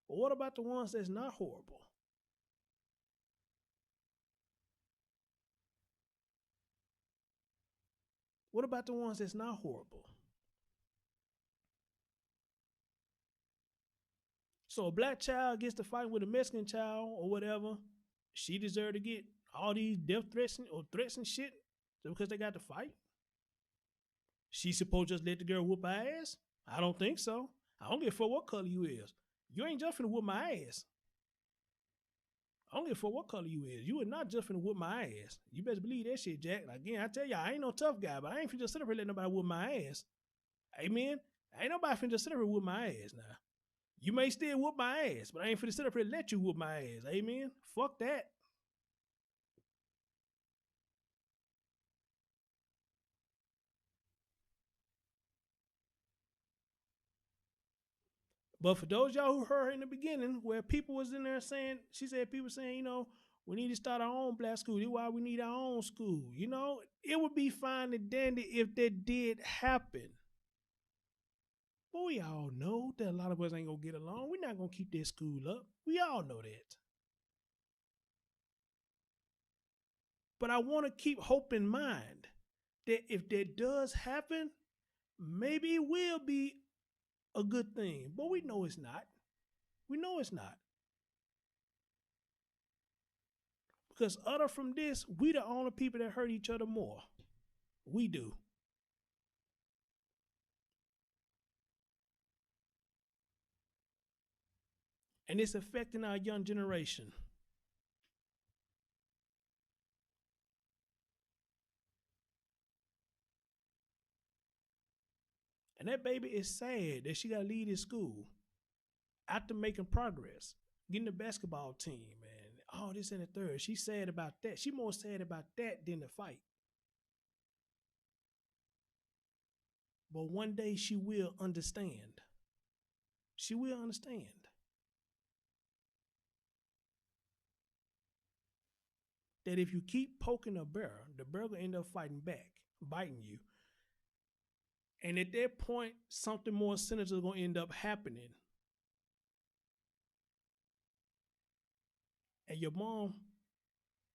But what about the ones that's not horrible? What about the ones that's not horrible? So a black child gets to fight with a Mexican child or whatever. She deserved to get all these death threats or threats and shit just because they got to fight. She supposed to just let the girl whoop her ass? I don't think so. I don't give a fuck what color you is. You ain't just finna whoop my ass. I don't give a fuck what color you is. You are not just finna whoop my ass. You better believe that shit, Jack. Again, I tell you, I ain't no tough guy, but I ain't finna just sit up here and let nobody whoop my ass. Amen. Ain't nobody finna just sit up here and whoop my ass now. You may still whoop my ass, but I ain't finna sit up here and let you whoop my ass. Amen. Fuck that. But for those y'all who heard her in the beginning, where people was in there saying, she said people saying, we need to start our own black school. That's why we need our own school. It would be fine and dandy if that did happen. But we all know that a lot of us ain't gonna get along. We're not gonna keep that school up. We all know that. But I want to keep hope in mind that if that does happen, maybe it will be a good thing. But we know it's not. We know it's not. Because other from this, we the only people that hurt each other more. We do. And it's affecting our young generation. And that baby is sad that she got to leave this school after making progress, getting the basketball team, and all this and the third. She's sad about that. She's more sad about that than the fight. But one day she will understand. She will understand. That if you keep poking a bear, the bear will end up fighting back, biting you. And at that point, something more sinister is going to end up happening. And your mom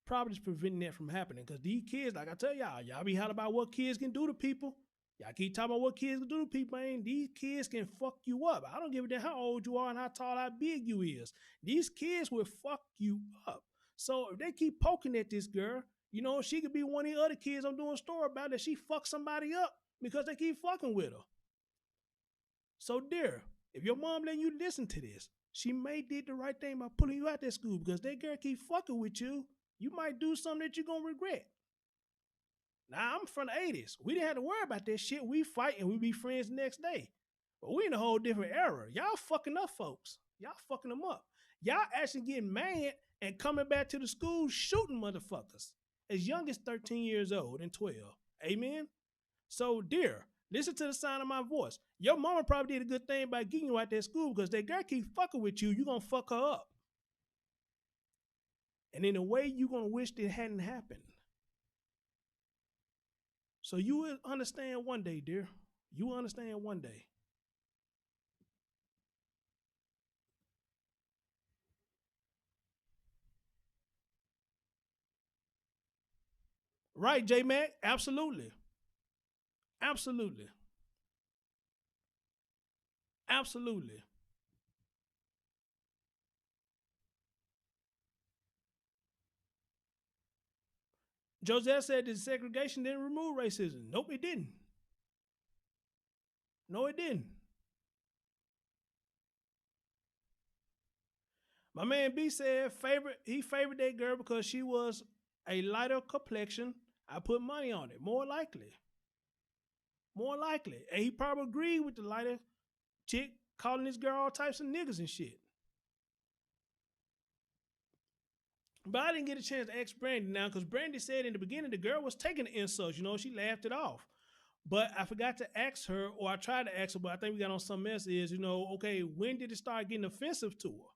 probably is preventing that from happening. Because these kids, like I tell y'all be hot about what kids can do to people. Y'all keep talking about what kids can do to people, man. These kids can fuck you up. I don't give a damn how old you are and how tall, how big you is. These kids will fuck you up. So if they keep poking at this girl, she could be one of the other kids I'm doing a story about that she fucked somebody up because they keep fucking with her. So, dear, if your mom letting you listen to this, she may did the right thing by pulling you out that school because that girl keep fucking with you. You might do something that you're going to regret. Now, I'm from the 80s. We didn't have to worry about that shit. We fight and we be friends the next day. But we in a whole different era. Y'all fucking up, folks. Y'all fucking them up. Y'all actually getting mad and coming back to the school shooting motherfuckers as young as 13 years old and 12. Amen? So, dear, listen to the sound of my voice. Your mama probably did a good thing by getting you out that school because that girl keep fucking with you. You're going to fuck her up. And in a way, you're going to wish it hadn't happened. So you will understand one day, dear. You will understand one day. Right, J-Mac? Absolutely. Absolutely. Absolutely. Joseph said that segregation didn't remove racism. Nope, it didn't. No, it didn't. My man B said he favored that girl because she was a lighter complexion. I put money on it. More likely. More likely. And he probably agreed with the lighter chick calling this girl all types of niggas and shit. But I didn't get a chance to ask Brandi now because Brandi said in the beginning the girl was taking the insults. She laughed it off. But I forgot to ask her, or I tried to ask her, but I think we got on something else is, okay, when did it start getting offensive to her?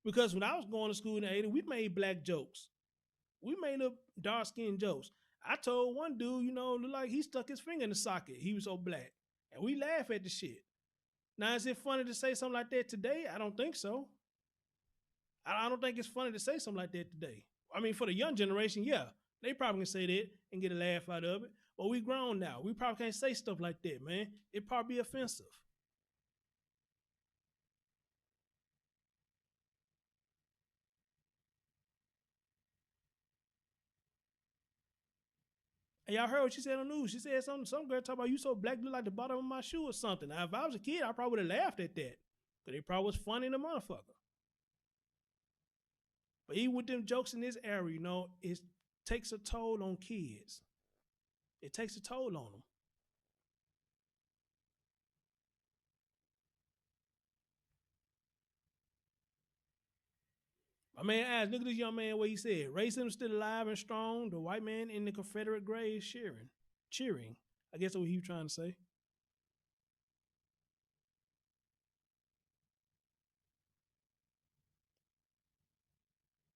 Because when I was going to school in the 80s, we made black jokes. We made up dark-skinned jokes. I told one dude, looked like he stuck his finger in the socket. He was so black. And we laugh at the shit. Now, is it funny to say something like that today? I don't think so. I don't think it's funny to say something like that today. I mean, for the young generation, yeah. They probably can say that and get a laugh out of it. But we grown now. We probably can't say stuff like that, man. It probably be offensive. And y'all heard what she said on the news. She said something, some girl talk about you so black, you look like the bottom of my shoe or something. Now, if I was a kid, I probably would have laughed at that. Because it probably was funny in the motherfucker. But even with them jokes in this area, you know, it takes a toll on kids. It takes a toll on them. My man asked, look at this young man what he said. Racism is still alive and strong. The white man in the Confederate grave cheering. I guess that's what he was trying to say.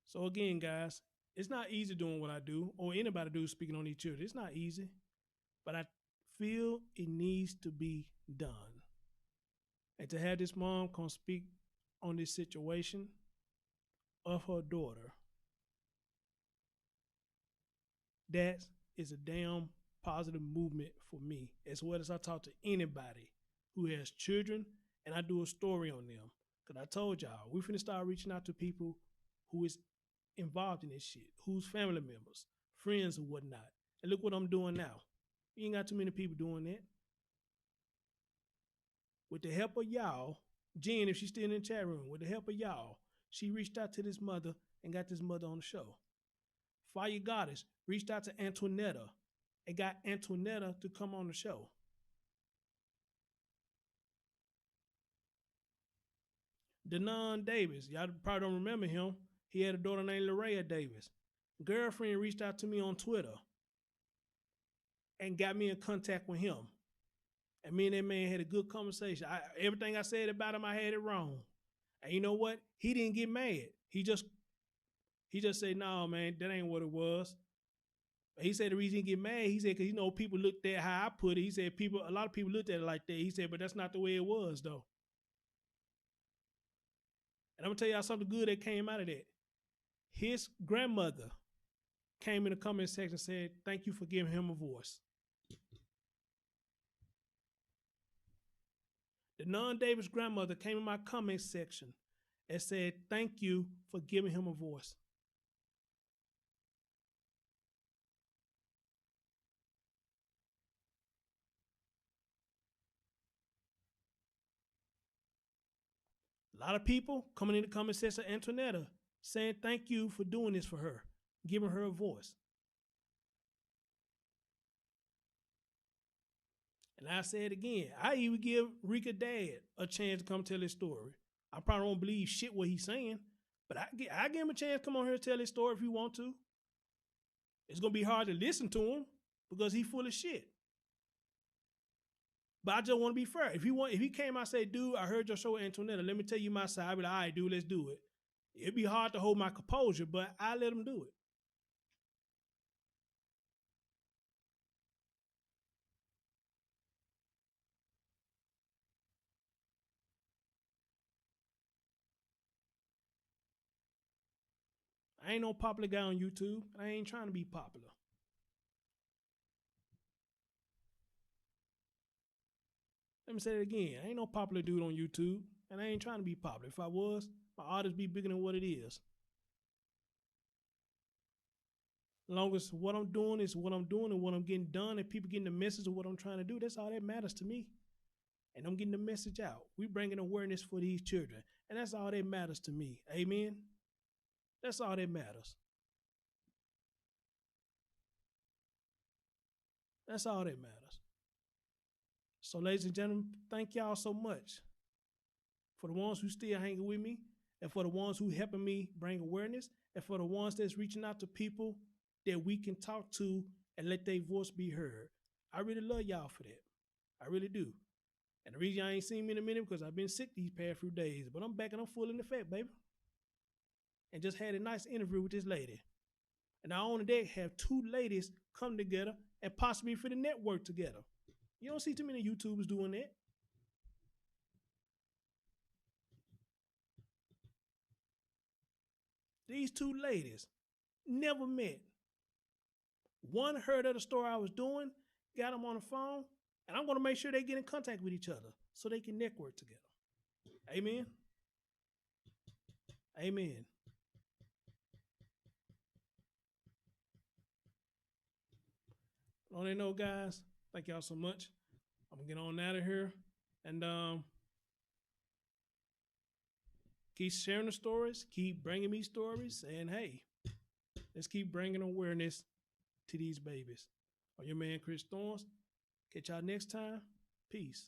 So again, guys, it's not easy doing what I do or anybody do speaking on these children. It's not easy, but I feel it needs to be done. And to have this mom come speak on this situation of her daughter, that is a damn positive movement for me, as well as I talk to anybody who has children and I do a story on them. Because I told y'all, we finna start reaching out to people who is involved in this shit, who's family members, friends, or whatnot. And look what I'm doing now. You ain't got too many people doing that. With the help of y'all, Jen, if she's still in the chat room, with the help of y'all, she reached out to this mother and got this mother on the show. Fire Goddess reached out to Antoinetta and got Antoinetta to come on the show. Denon Davis, y'all probably don't remember him. He had a daughter named Larea Davis. Girlfriend reached out to me on Twitter and got me in contact with him. And me and that man had a good conversation. Everything I said about him, I had it wrong. And you know what? He didn't get mad. He just said, no, man, that ain't what it was. He said the reason he get mad, he said, because you know, people looked at how I put it. He said a lot of people looked at it like that. He said, but that's not the way it was, though. And I'm gonna tell y'all something good that came out of that. His grandmother came in the comment section and said, thank you for giving him a voice. The non-Davis grandmother came in my comment section and said, thank you for giving him a voice. A lot of people coming in the comment section, Antoinetta, saying thank you for doing this for her, giving her a voice. And I say it again, I even give Rika dad a chance to come tell his story. I probably won't believe shit what he's saying, but I give him a chance to come on here and tell his story if he want to. It's going to be hard to listen to him because he's full of shit. But I just want to be fair. If he came out and said, dude, I heard your show with Antoinetta, let me tell you my side. I'd be like, all right, dude, let's do it. It'd be hard to hold my composure, but I let him do it. I ain't no popular guy on YouTube. I ain't trying to be popular. Let me say it again. I ain't no popular dude on YouTube, and I ain't trying to be popular. If I was, my artist be bigger than what it is. As long as what I'm doing is what I'm doing and what I'm getting done and people getting the message of what I'm trying to do, that's all that matters to me. And I'm getting the message out. We bringing awareness for these children, and that's all that matters to me. Amen? That's all that matters. That's all that matters. So, ladies and gentlemen, thank y'all so much for the ones who still hanging with me, and for the ones who helping me bring awareness, and for the ones that's reaching out to people that we can talk to and let their voice be heard. I really love y'all for that. I really do. And the reason y'all ain't seen me in a minute because I've been sick these past few days, but I'm back and I'm full in effect, baby. And just had a nice interview with this lady. And not only that, have two ladies come together and possibly for the network together. You don't see too many YouTubers doing that. These two ladies never met. One heard of the story I was doing got them on the phone, and I'm going to make sure they get in contact with each other so they can network together. Amen. Amen. On that note, guys, thank y'all so much. I'm going to get on out of here. And keep sharing the stories. Keep bringing me stories. And hey, let's keep bringing awareness to these babies. I'm your man, Chris Thorns. Catch y'all next time. Peace.